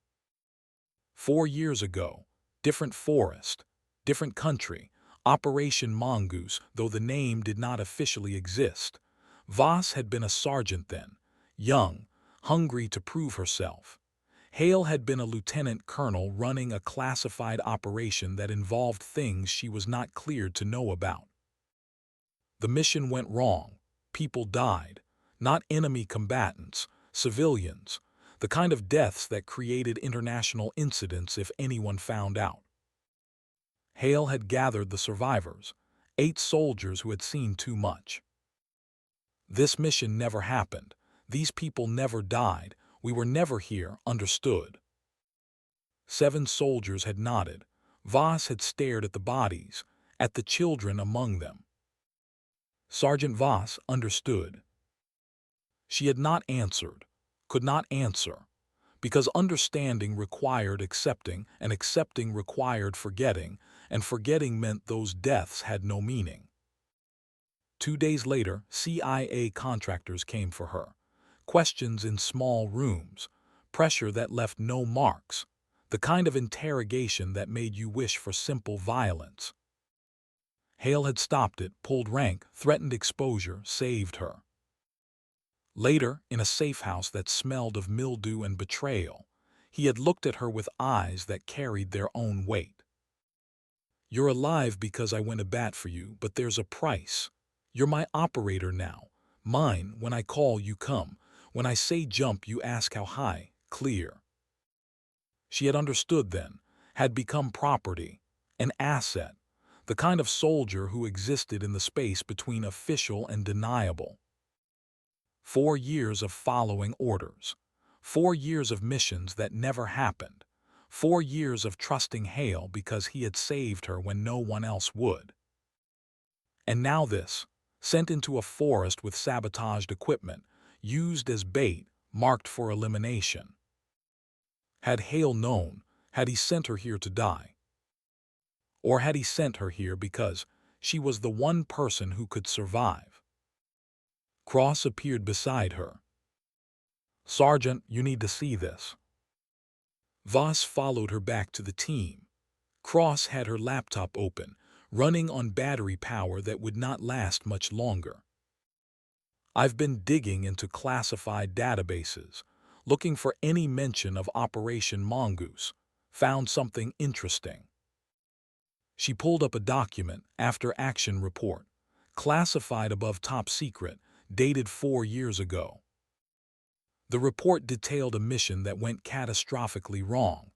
[SPEAKER 1] 4 years ago, different forest, different country, Operation Mongoose, though the name did not officially exist. Voss had been a sergeant then, young, hungry to prove herself. Hale had been a lieutenant colonel running a classified operation that involved things she was not cleared to know about. The mission went wrong. People died. Not enemy combatants, civilians. The kind of deaths that created international incidents if anyone found out. Hale had gathered the survivors, 8 soldiers who had seen too much. This mission never happened. These people never died. We were never here, understood. 7 soldiers had nodded. Voss had stared at the bodies, at the children among them. Sergeant Voss understood. She had not answered, could not answer, because understanding required accepting, and accepting required forgetting, and forgetting meant those deaths had no meaning. 2 days later, CIA contractors came for her. Questions in small rooms, pressure that left no marks, the kind of interrogation that made you wish for simple violence. Hale had stopped it, pulled rank, threatened exposure, saved her. Later, in a safe house that smelled of mildew and betrayal, he had looked at her with eyes that carried their own weight. You're alive because I went to bat for you, but there's a price. You're my operator now. Mine, when I call, you come. When I say jump, you ask how high. Clear. She had understood then, had become property, an asset, the kind of soldier who existed in the space between official and deniable. 4 years of following orders. 4 years of missions that never happened. 4 years of trusting Hale because he had saved her when no one else would. And now this, sent into a forest with sabotaged equipment, used as bait, marked for elimination. Had Hale known, had he sent her here to die? Or had he sent her here because she was the one person who could survive? Cross appeared beside her. Sergeant, you need to see this. Voss followed her back to the team. Cross had her laptop open, running on battery power that would not last much longer. I've been digging into classified databases, looking for any mention of Operation Mongoose. Found something interesting. She pulled up a document, after action report, classified above top secret, dated 4 years ago. The report detailed a mission that went catastrophically wrong.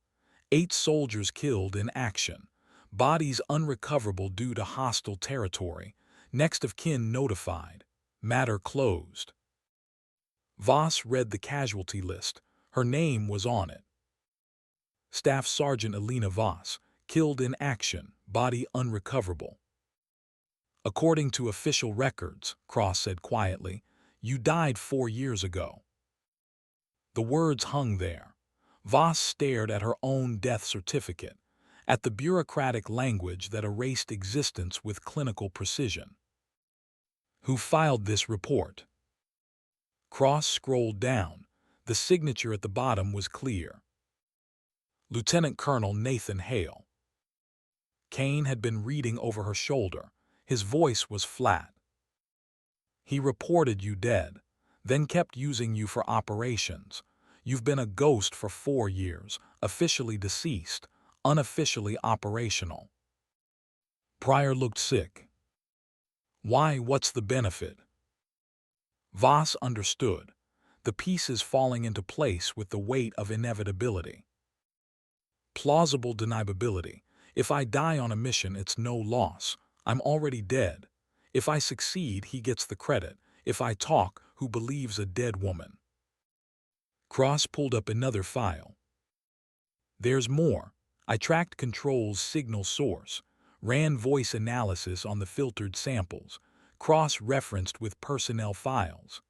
[SPEAKER 1] 8 soldiers killed in action, bodies unrecoverable due to hostile territory, next of kin notified, matter closed. Voss read the casualty list. Her name was on it. Staff Sergeant Elena Voss, killed in action, body unrecoverable. According to official records, Cross said quietly, you died 4 years ago. The words hung there. Voss stared at her own death certificate, at the bureaucratic language that erased existence with clinical precision. Who filed this report? Cross scrolled down. The signature at the bottom was clear. Lieutenant Colonel Nathan Hale. Kane had been reading over her shoulder. His voice was flat. He reported you dead, then kept using you for operations. You've been a ghost for 4 years, officially deceased, unofficially operational. Pryor looked sick. Why, what's the benefit? Voss understood, the pieces falling into place with the weight of inevitability. Plausible deniability. If I die on a mission, it's no loss. I'm already dead. If I succeed, he gets the credit. If I talk, who believes a dead woman? Cross pulled up another file. There's more. I tracked Control's signal source, ran voice analysis on the filtered samples, cross-referenced with personnel files.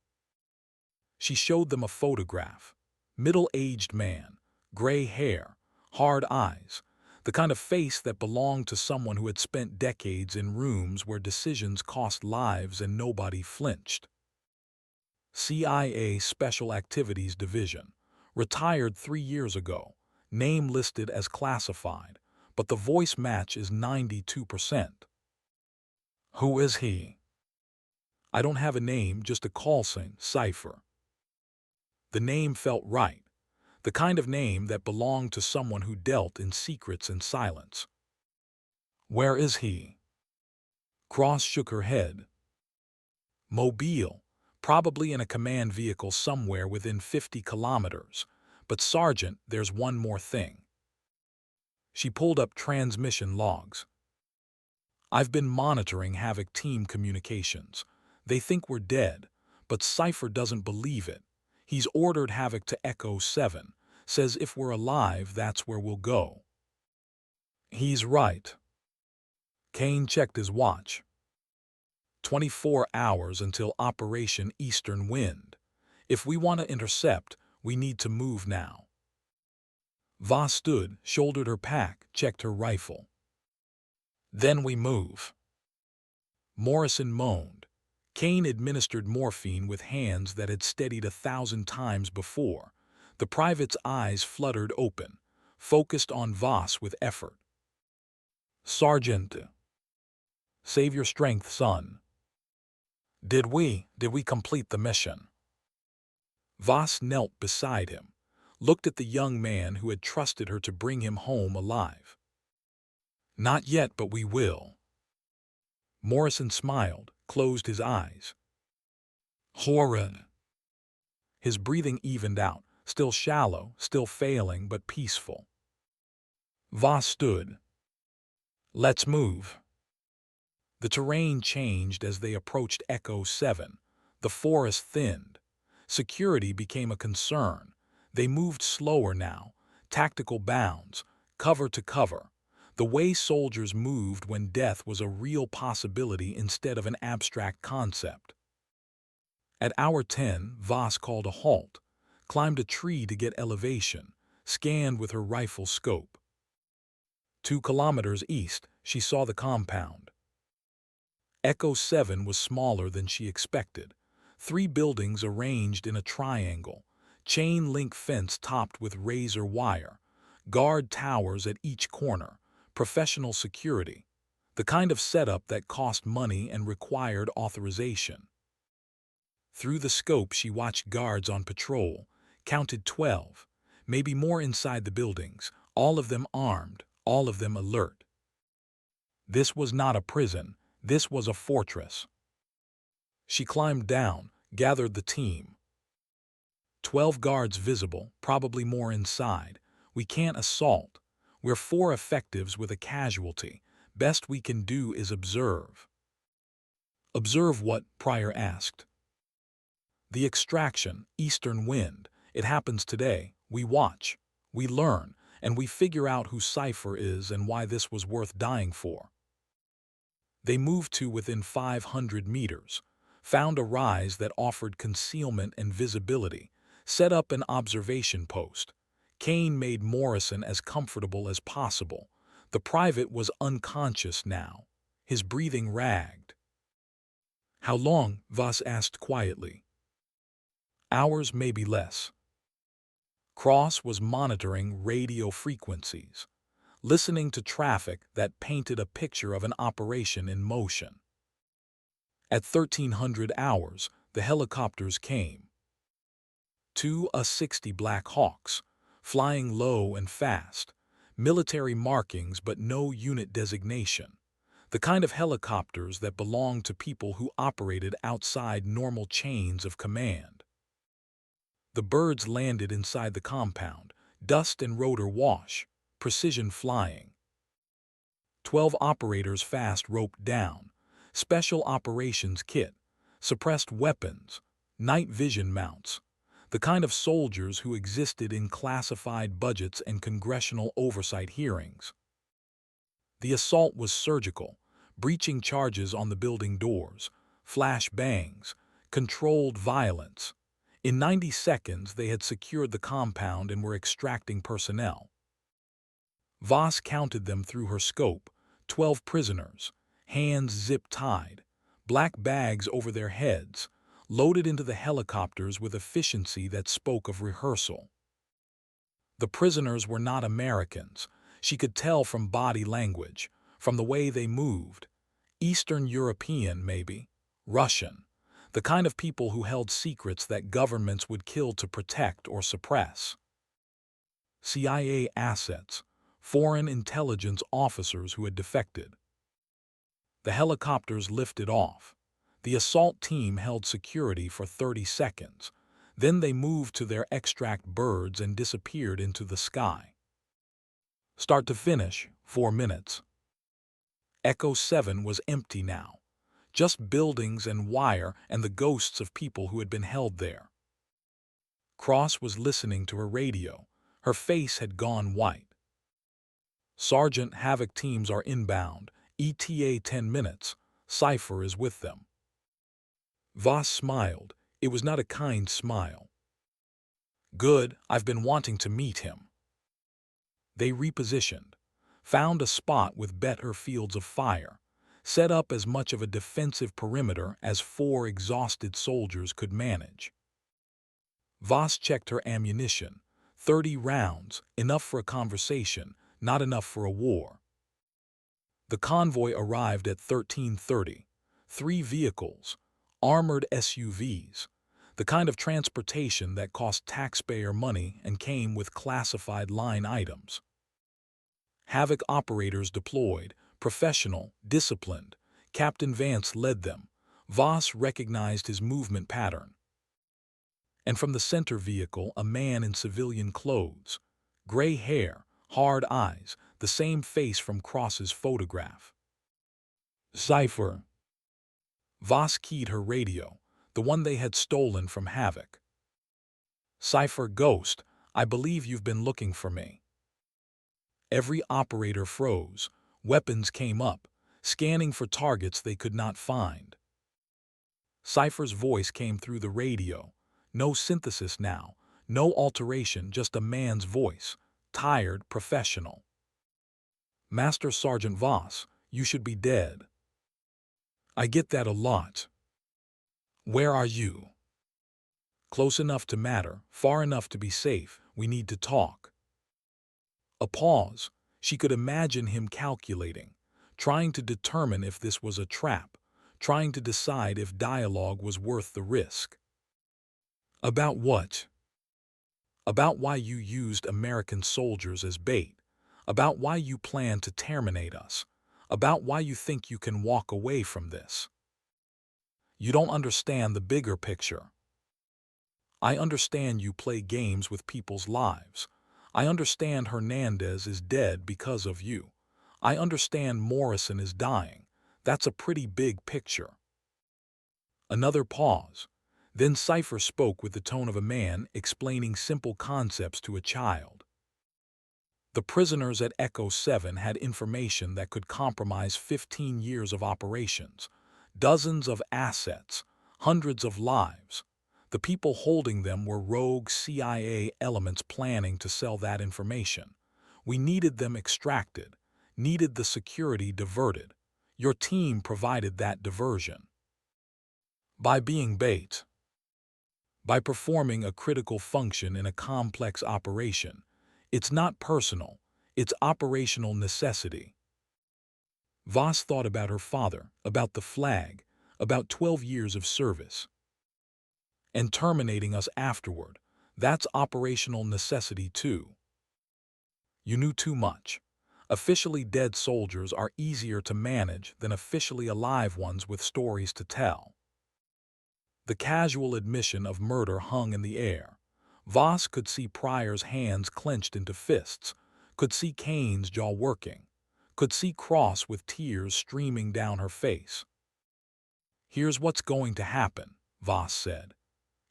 [SPEAKER 1] She showed them a photograph. Middle-aged man, gray hair, hard eyes, the kind of face that belonged to someone who had spent decades in rooms where decisions cost lives and nobody flinched. CIA Special Activities Division, retired 3 years ago, name listed as classified, but the voice match is 92%. Who is he? I don't have a name, just a call sign, cipher. The name felt right, the kind of name that belonged to someone who dealt in secrets and silence. Where is he? Cross shook her head. Mobile, probably in a command vehicle somewhere within 50 kilometers. But Sergeant, there's one more thing. She pulled up transmission logs. I've been monitoring Havoc team communications. They think we're dead, but Cypher doesn't believe it. He's ordered Havoc to Echo 7, says if we're alive, that's where we'll go. He's right. Kane checked his watch. 24 hours until Operation Eastern Wind. If we want to intercept, we need to move now. Voss stood, shouldered her pack, checked her rifle. Then we move. Morrison moaned. Kane administered morphine with hands that had steadied 1,000 times before. The private's eyes fluttered open, focused on Voss with effort. Sergeant, save your strength, son. Did we complete the mission? Voss knelt beside him, looked at the young man who had trusted her to bring him home alive. Not yet, but we will. Morrison smiled, closed his eyes. Horrid. His breathing evened out, still shallow, still failing, but peaceful. Voss stood. Let's move. The terrain changed as they approached Echo 7. The forest thinned. Security became a concern. They moved slower now, tactical bounds, cover to cover, the way soldiers moved when death was a real possibility instead of an abstract concept. At hour 10, Voss called a halt, climbed a tree to get elevation, scanned with her rifle scope. 2 kilometers east, she saw the compound. Echo 7 was smaller than she expected. 3 buildings arranged in a triangle, chain-link fence topped with razor wire, guard towers at each corner, professional security, the kind of setup that cost money and required authorization. Through the scope she watched guards on patrol, counted 12, maybe more inside the buildings, all of them armed, all of them alert. This was not a prison, this was a fortress. She climbed down, gathered the team. 12 guards visible, probably more inside. We can't assault. We're 4 effectives with a casualty. Best we can do is observe. Observe what? Pryor asked. The extraction, Eastern Wind. It happens today. We watch. We learn. And we figure out who Cypher is and why this was worth dying for. They moved to within 500 meters, found a rise that offered concealment and visibility, set up an observation post. Kane made Morrison as comfortable as possible. The private was unconscious now. His breathing ragged. How long? Voss asked quietly. Hours, maybe less. Cross was monitoring radio frequencies, listening to traffic that painted a picture of an operation in motion. At 1300 hours, the helicopters came. Two A-60 Black Hawks, flying low and fast, military markings but no unit designation, the kind of helicopters that belonged to people who operated outside normal chains of command. The birds landed inside the compound, dust and rotor wash, precision flying. 12 operators fast roped down, special operations kit, suppressed weapons, night vision mounts, the kind of soldiers who existed in classified budgets and congressional oversight hearings. The assault was surgical, breaching charges on the building doors, flash bangs, controlled violence. In 90 seconds, they had secured the compound and were extracting personnel. Voss counted them through her scope, 12 prisoners, hands zip-tied, black bags over their heads, loaded into the helicopters with efficiency that spoke of rehearsal. The prisoners were not Americans. She could tell from body language, from the way they moved. Eastern European, maybe. Russian. The kind of people who held secrets that governments would kill to protect or suppress. CIA assets. Foreign intelligence officers who had defected. The helicopters lifted off. The assault team held security for 30 seconds. Then they moved to their extract birds and disappeared into the sky. Start to finish, 4 minutes. Echo 7 was empty now. Just buildings and wire and the ghosts of people who had been held there. Cross was listening to her radio. Her face had gone white. Sergeant, Havoc teams are inbound. ETA 10 minutes. Cypher is with them. Voss smiled. It was not a kind smile. Good, I've been wanting to meet him. They repositioned, found a spot with better fields of fire, set up as much of a defensive perimeter as 4 exhausted soldiers could manage. Voss checked her ammunition. 30 rounds, enough for a conversation, not enough for a war. The convoy arrived at 13:30. 3 vehicles, armored SUVs, the kind of transportation that cost taxpayer money and came with classified line items. Havoc operators deployed, professional, disciplined. Captain Vance led them. Voss recognized his movement pattern. And from the center vehicle, a man in civilian clothes. Gray hair, hard eyes, the same face from Cross's photograph. Cypher. Voss keyed her radio, the one they had stolen from Havoc. Cypher, Ghost, I believe you've been looking for me. Every operator froze. Weapons came up, scanning for targets they could not find. Cypher's voice came through the radio. No synthesis now, no alteration, just a man's voice, tired, professional. Master Sergeant Voss, you should be dead. I get that a lot. Where are you? Close enough to matter, far enough to be safe. We need to talk. A pause. She could imagine him calculating, trying to determine if this was a trap, trying to decide if dialogue was worth the risk. About what? About why you used American soldiers as bait, about why you plan to terminate us, about why you think you can walk away from this. You don't understand the bigger picture. I understand you play games with people's lives. I understand Hernandez is dead because of you. I understand Morrison is dying. That's a pretty big picture. Another pause. Then Cypher spoke with the tone of a man explaining simple concepts to a child. The prisoners at Echo 7 had information that could compromise 15 years of operations, dozens of assets, hundreds of lives. The people holding them were rogue CIA elements planning to sell that information. We needed them extracted, needed the security diverted. Your team provided that diversion. By being bait. By performing a critical function in a complex operation. It's not personal, it's operational necessity. Voss thought about her father, about the flag, about 12 years of service. And terminating us afterward, That's operational necessity too. You knew too much. Officially dead soldiers are easier to manage than officially alive ones with stories to tell. The casual admission of murder hung in the air. Voss could see Pryor's hands clenched into fists, could see Kane's jaw working, could see Cross with tears streaming down her face. "Here's what's going to happen," Voss said.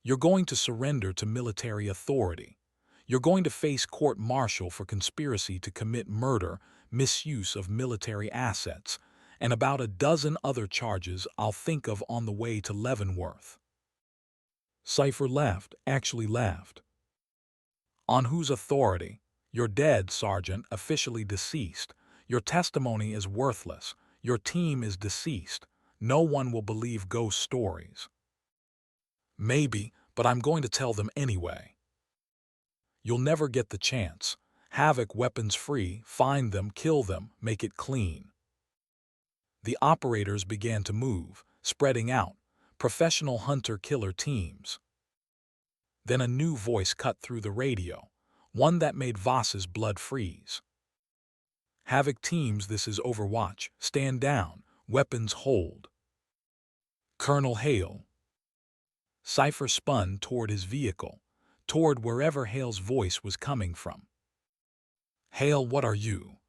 [SPEAKER 1] "You're going to surrender to military authority. You're going to face court-martial for conspiracy to commit murder, misuse of military assets, and about a dozen other charges I'll think of on the way to Leavenworth." Cypher laughed, actually laughed. "On whose authority? You're dead, Sergeant, officially deceased. Your testimony is worthless. Your team is deceased. No one will believe ghost stories." "Maybe, but I'm going to tell them anyway." "You'll never get the chance. Havoc weapons free, find them, kill them, make it clean." The operators began to move, spreading out, professional hunter-killer teams. Then a new voice cut through the radio, one that made Voss's blood freeze. "Havoc teams, this is Overwatch. Stand down. Weapons hold." "Colonel Hale." Cypher spun toward his vehicle, toward wherever Hale's voice was coming from. "Hale, what are you?"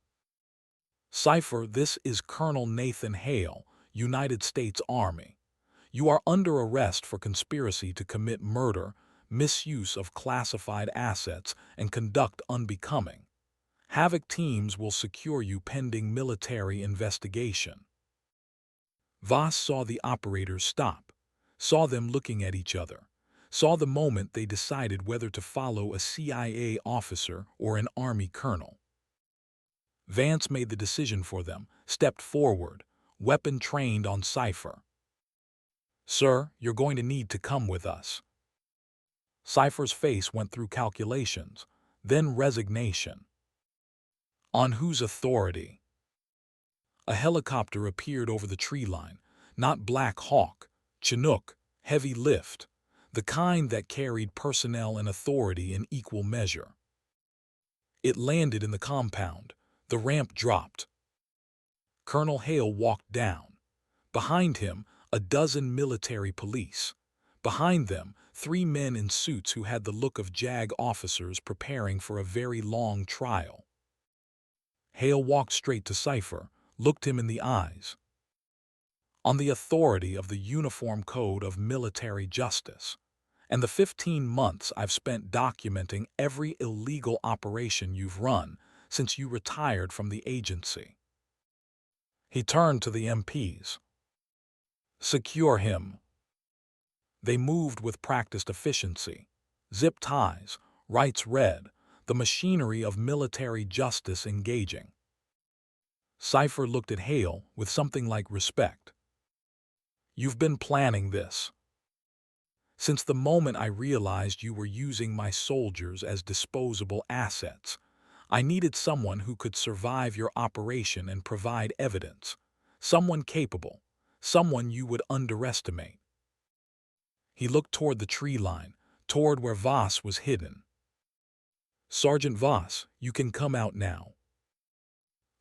[SPEAKER 1] "Cypher, this is Colonel Nathan Hale, United States Army. You are under arrest for conspiracy to commit murder, misuse of classified assets, and conduct unbecoming. Havoc teams will secure you pending military investigation." Voss saw the operators stop, saw them looking at each other, saw the moment they decided whether to follow a CIA officer or an Army colonel. Vance made the decision for them, stepped forward, weapon trained on Cypher. "Sir, you're going to need to come with us." Cypher's face went through calculations, then resignation. "On whose authority?" A helicopter appeared over the tree line, not Black Hawk, Chinook, heavy lift, the kind that carried personnel and authority in equal measure. It landed in the compound. The ramp dropped. Colonel Hale walked down. Behind him, a dozen military police. Behind them, 3 men in suits who had the look of JAG officers preparing for a very long trial. Hale walked straight to Cypher, looked him in the eyes. "On the authority of the Uniform Code of Military Justice, and the 15 months I've spent documenting every illegal operation you've run since you retired from the agency." He turned to the MPs. "Secure him." They moved with practiced efficiency. Zip ties, rights read, the machinery of military justice engaging. Cypher looked at Hale with something like respect. "You've been planning this. Since the moment I realized you were using my soldiers as disposable assets, I needed someone who could survive your operation and provide evidence. Someone capable, someone you would underestimate." He looked toward the tree line, toward where Voss was hidden. "Sergeant Voss, you can come out now."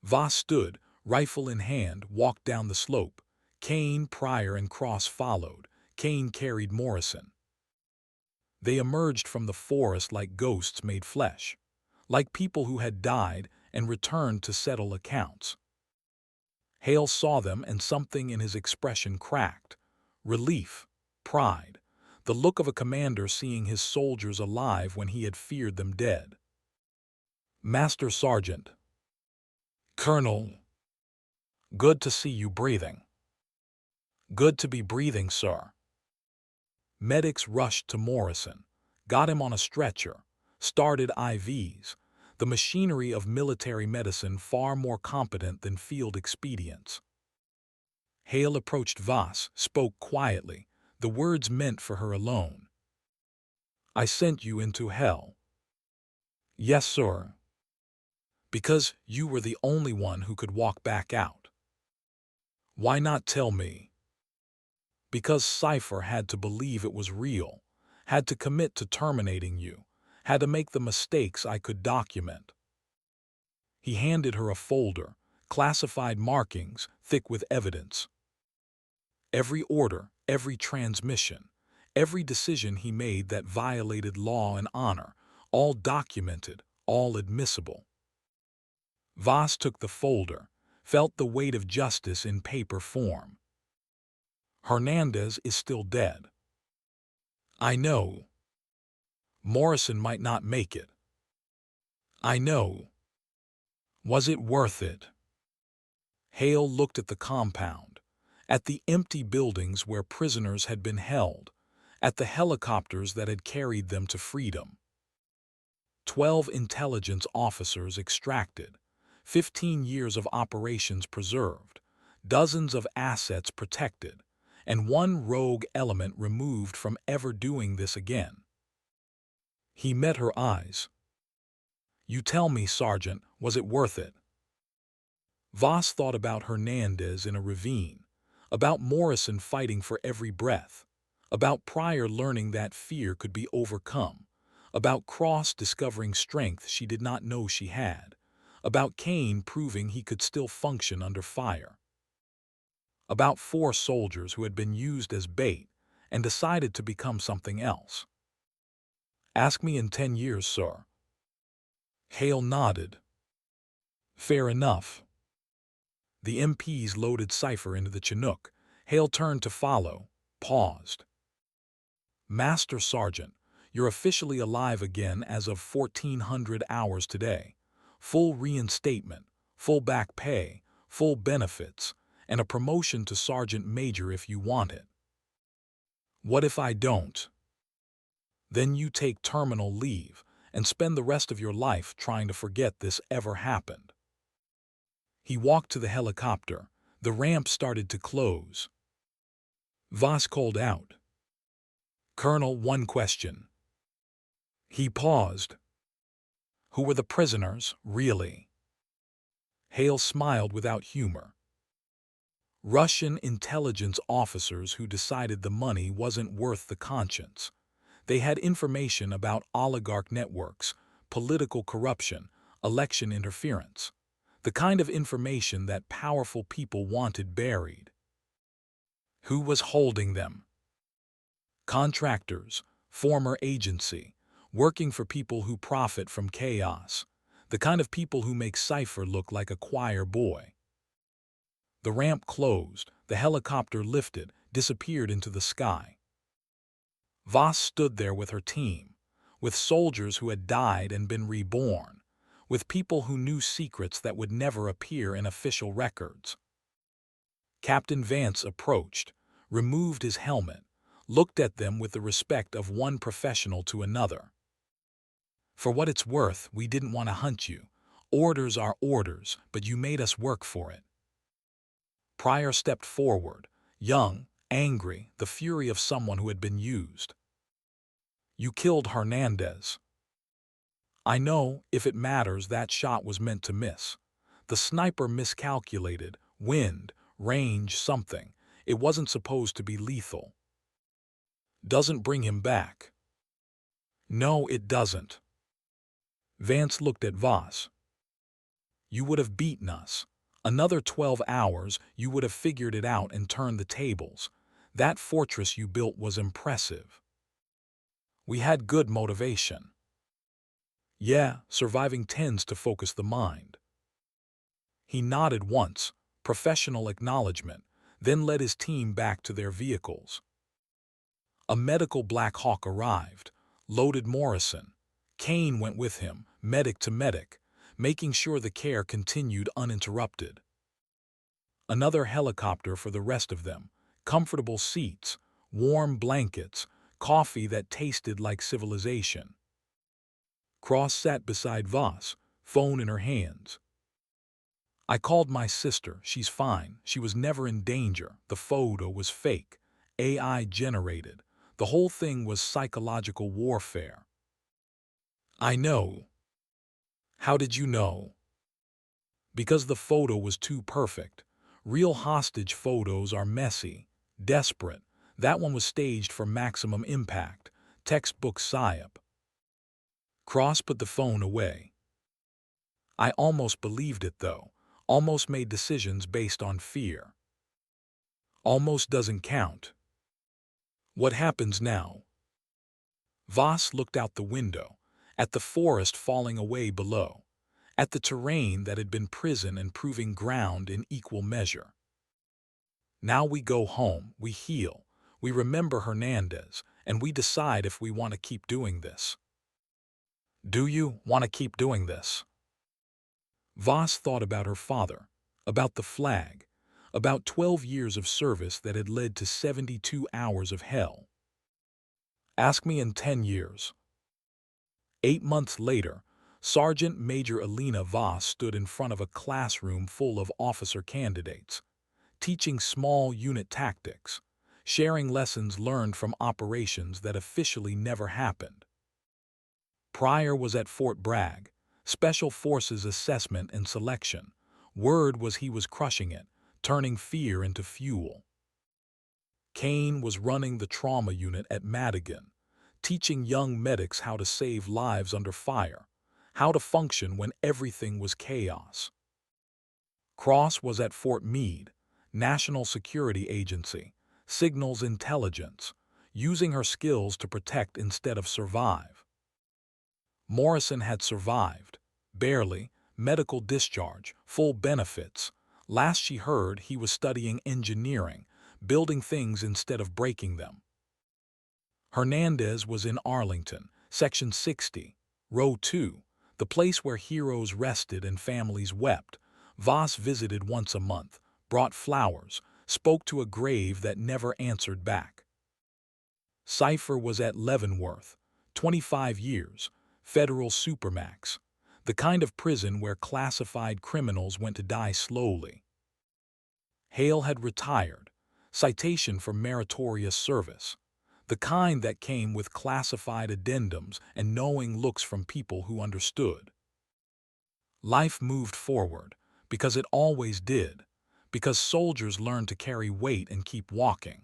[SPEAKER 1] Voss stood, rifle in hand, walked down the slope. Kane, Pryor, and Cross followed. Kane carried Morrison. They emerged from the forest like ghosts made flesh, like people who had died and returned to settle accounts. Hale saw them, and something in his expression cracked. Relief, pride, the look of a commander seeing his soldiers alive when he had feared them dead. "Master Sergeant." "Colonel." "Good to see you breathing." "Good to be breathing, sir." Medics rushed to Morrison, got him on a stretcher, started IVs, the machinery of military medicine far more competent than field expedients. Hale approached Voss, spoke quietly, the words meant for her alone. "I sent you into hell." "Yes, sir." "Because you were the only one who could walk back out." "Why not tell me?" "Because Cypher had to believe it was real, had to commit to terminating you, Had to make the mistakes I could document. He handed her a folder, classified markings, thick with evidence. Every order, every transmission, every decision he made that violated law and honor, all documented, all admissible. Voss took the folder, felt the weight of justice in paper form. Hernandez is still dead. I know. Morrison might not make it. I know. Was it worth it? Hale looked at the compound, at the empty buildings where prisoners had been held, at the helicopters that had carried them to freedom. 12 intelligence officers extracted, 15 years of operations preserved, dozens of assets protected, and one rogue element removed from ever doing this again. He met her eyes. You tell me, Sergeant, was it worth it? Voss thought about Hernandez in a ravine, about Morrison fighting for every breath, about Pryor learning that fear could be overcome, about Cross discovering strength she did not know she had, about Kane proving he could still function under fire, about 4 soldiers who had been used as bait and decided to become something else. Ask me in 10 years, sir. Hale nodded. Fair enough. The MPs loaded Cypher into the Chinook. Hale turned to follow, paused. Master Sergeant, you're officially alive again as of 1400 hours today. Full reinstatement, full back pay, full benefits, and a promotion to Sergeant Major if you want it. What if I don't? Then you take terminal leave and spend the rest of your life trying to forget this ever happened. He walked to the helicopter. The ramp started to close. Voss called out. Colonel, one question. He paused. Who were the prisoners, really? Hale smiled without humor. Russian intelligence officers who decided the money wasn't worth the conscience. They had information about oligarch networks, political corruption, election interference. The kind of information that powerful people wanted buried. Who was holding them? Contractors, former agency, working for people who profit from chaos, the kind of people who make Cypher look like a choir boy. The ramp closed, the helicopter lifted, disappeared into the sky. Voss stood there with her team, with soldiers who had died and been reborn, with people who knew secrets that would never appear in official records. Captain Vance approached, removed his helmet, looked at them with the respect of one professional to another. For what it's worth, we didn't want to hunt you. Orders are orders, but you made us work for it. Pryor stepped forward, young, angry, the fury of someone who had been used. You killed Hernandez. I know, if it matters, that shot was meant to miss. The sniper miscalculated, wind, range, something. It wasn't supposed to be lethal. Doesn't bring him back. No, it doesn't. Vance looked at Voss. You would have beaten us. Another 12 hours, you would have figured it out and turned the tables. That fortress you built was impressive. We had good motivation. Yeah, surviving tends to focus the mind. He nodded once, professional acknowledgement, then led his team back to their vehicles. A medical Black Hawk arrived, loaded Morrison. Kane went with him, medic to medic, making sure the care continued uninterrupted. Another helicopter for the rest of them, comfortable seats, warm blankets, coffee that tasted like civilization. Cross sat beside Voss, phone in her hands. I called my sister. She's fine. She was never in danger. The photo was fake, AI generated. The whole thing was psychological warfare. I know. How did you know? Because the photo was too perfect. Real hostage photos are messy, desperate. That one was staged for maximum impact. Textbook psyop. Cross put the phone away. I almost believed it, though. Almost made decisions based on fear. Almost doesn't count. What happens now? Voss looked out the window, at the forest falling away below, at the terrain that had been prison and proving ground in equal measure. Now we go home, we heal, we remember Hernandez, and we decide if we want to keep doing this. Do you want to keep doing this? Voss thought about her father, about the flag, about 12 years of service that had led to 72 hours of hell. Ask me in 10 years. 8 months later, Sergeant Major Elena Voss stood in front of a classroom full of officer candidates, teaching small unit tactics, sharing lessons learned from operations that officially never happened. Pryor was at Fort Bragg, Special Forces assessment and selection. Word was he was crushing it, turning fear into fuel. Kane was running the trauma unit at Madigan, teaching young medics how to save lives under fire, how to function when everything was chaos. Cross was at Fort Meade, National Security Agency, signals intelligence, using her skills to protect instead of survive. Morrison had survived, barely, medical discharge, full benefits. Last she heard, he was studying engineering, building things instead of breaking them. Hernandez was in Arlington, Section 60, Row 2, the place where heroes rested and families wept. Voss visited once a month, brought flowers, spoke to a grave that never answered back. Cypher was at Leavenworth, 25 years, federal supermax, the kind of prison where classified criminals went to die slowly. Hale had retired, citation for meritorious service, the kind that came with classified addendums and knowing looks from people who understood. Life moved forward, because it always did, because soldiers learned to carry weight and keep walking.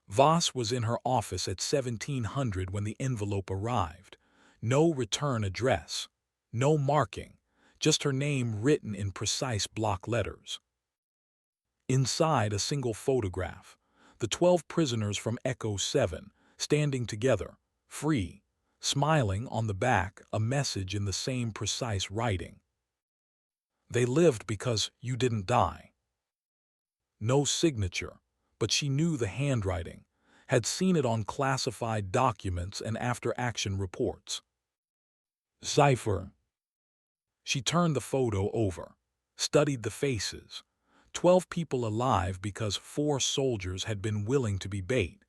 [SPEAKER 1] Voss was in her office at 1700 when the envelope arrived. No return address, no marking, just her name written in precise block letters. Inside, a single photograph, the 12 prisoners from Echo 7, standing together, free, smiling. On the back, a message in the same precise writing. They lived because you didn't die. No signature, but she knew the handwriting, had seen it on classified documents and after-action reports. Cipher. She turned the photo over, studied the faces. 12 people alive because 4 soldiers had been willing to be bait,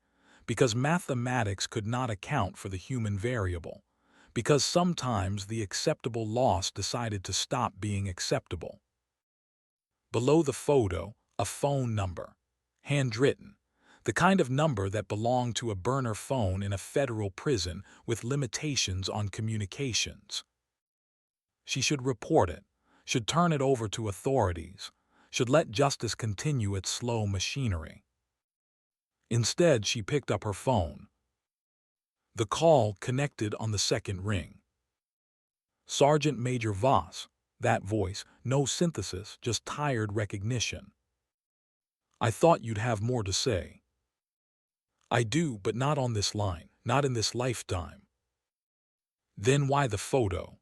[SPEAKER 1] because mathematics could not account for the human variable, because sometimes the acceptable loss decided to stop being acceptable. Below the photo, a phone number, handwritten, the kind of number that belonged to a burner phone in a federal prison with limitations on communications. She should report it, should turn it over to authorities, should let justice continue its slow machinery. Instead, she picked up her phone. The call connected on the second ring. Sergeant Major Voss, that voice, no synthesis, just tired recognition. I thought you'd have more to say. I do, but not on this line, not in this lifetime. Then why the photo?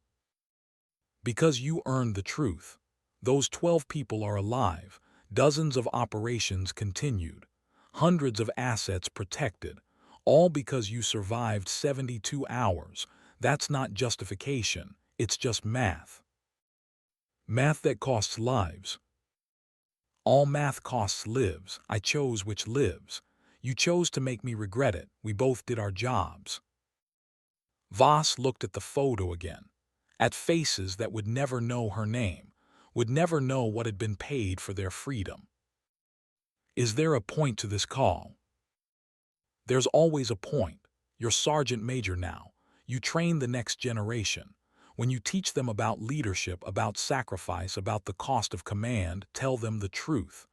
[SPEAKER 1] Because you earned the truth. Those 12 people are alive, dozens of operations continued, hundreds of assets protected, all because you survived 72 hours. That's not justification, it's just math. Math that costs lives. All math costs lives. I chose which lives. You chose to make me regret it. We both did our jobs. Voss looked at the photo again, at faces that would never know her name, would never know what had been paid for their freedom. Is there a point to this call? There's always a point. You're Sergeant Major now. You train the next generation. When you teach them about leadership, about sacrifice, about the cost of command, tell them the truth.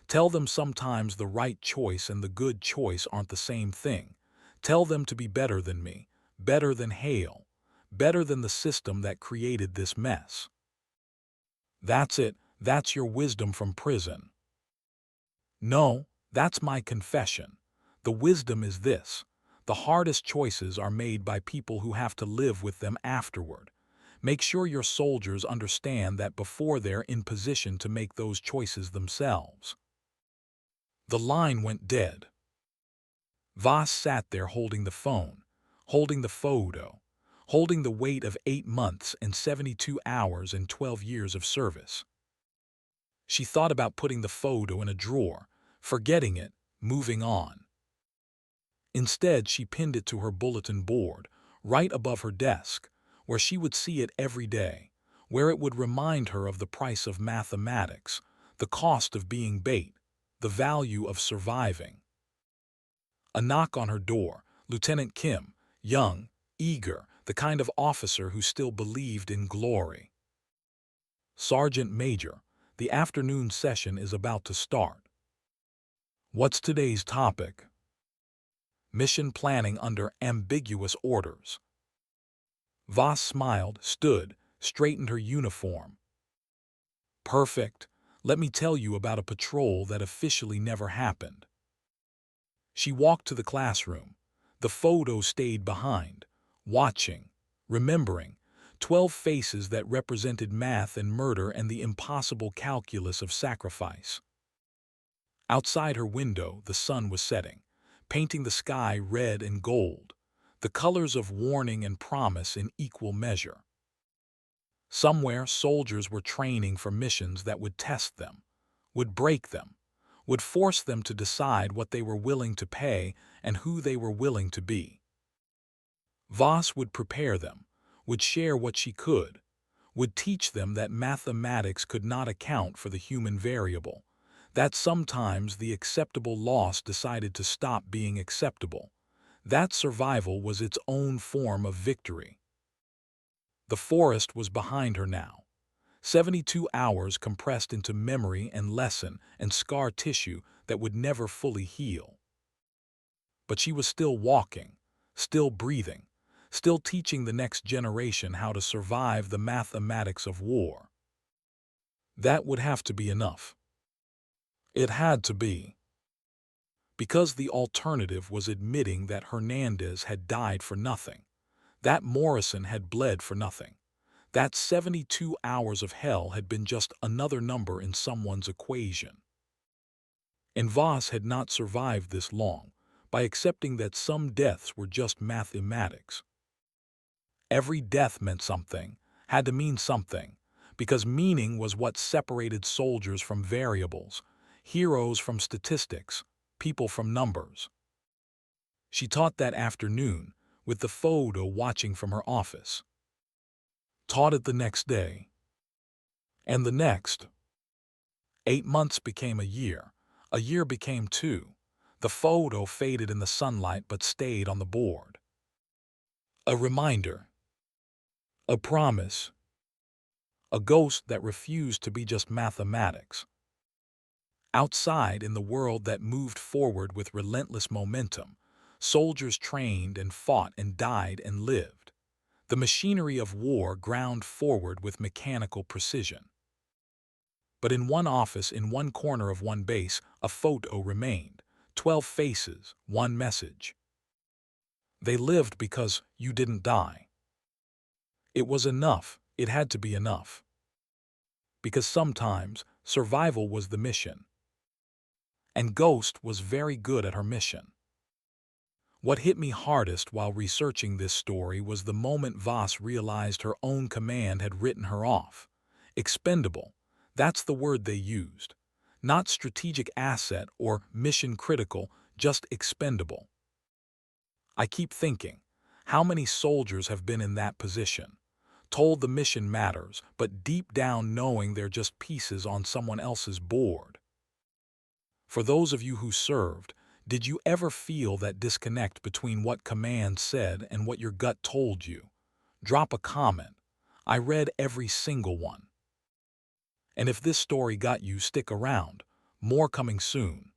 [SPEAKER 1] Tell them sometimes the right choice and the good choice aren't the same thing. Tell them to be better than me, better than Hale, better than the system that created this mess. That's it, that's your wisdom from prison. No, that's my confession. The wisdom is this: the hardest choices are made by people who have to live with them afterward. Make sure your soldiers understand that before they're in position to make those choices themselves. The line went dead. Voss sat there holding the phone, holding the photo, holding the weight of 8 months and 72 hours and 12 years of service. She thought about putting the photo in a drawer, forgetting it, moving on. Instead, she pinned it to her bulletin board, right above her desk, where she would see it every day, where it would remind her of the price of mathematics, the cost of being bait, the value of surviving. A knock on her door, Lieutenant Kim, young, eager, the kind of officer who still believed in glory. Sergeant Major, the afternoon session is about to start. What's today's topic? Mission planning under ambiguous orders. Voss smiled, stood, straightened her uniform. Perfect. Let me tell you about a patrol that officially never happened. She walked to the classroom. The photo stayed behind, watching, remembering, 12 faces that represented math and murder and the impossible calculus of sacrifice. Outside her window, the sun was setting, painting the sky red and gold, the colors of warning and promise in equal measure. Somewhere, soldiers were training for missions that would test them, would break them, would force them to decide what they were willing to pay and who they were willing to be. Voss would prepare them, would share what she could, would teach them that mathematics could not account for the human variable, that sometimes the acceptable loss decided to stop being acceptable, that survival was its own form of victory. The forest was behind her now. 72 hours compressed into memory and lesson and scar tissue that would never fully heal. But she was still walking, still breathing, still teaching the next generation how to survive the mathematics of war. That would have to be enough. It had to be. Because the alternative was admitting that Hernandez had died for nothing, that Morrison had bled for nothing. That 72 hours of hell had been just another number in someone's equation. And Voss had not survived this long by accepting that some deaths were just mathematics. Every death meant something, had to mean something, because meaning was what separated soldiers from variables, heroes from statistics, people from numbers. She taught that afternoon, with the photo watching from her office. Taught it the next day. And the next. 8 months became a year became 2. The photo faded in the sunlight but stayed on the board. A reminder. A promise. A ghost that refused to be just mathematics. Outside, in the world that moved forward with relentless momentum, soldiers trained and fought and died and lived. The machinery of war ground forward with mechanical precision. But in one office, in one corner of one base, a photo remained. 12 faces, one message. They lived because you didn't die. It was enough. It had to be enough. Because sometimes survival was the mission. And Ghost was very good at her mission. What hit me hardest while researching this story was the moment Voss realized her own command had written her off. Expendable. That's the word they used. Not strategic asset or mission critical, just expendable. I keep thinking, how many soldiers have been in that position? Told the mission matters, but deep down knowing they're just pieces on someone else's board. For those of you who served, did you ever feel that disconnect between what command said and what your gut told you? Drop a comment. I read every single one. And if this story got you, stick around. More coming soon.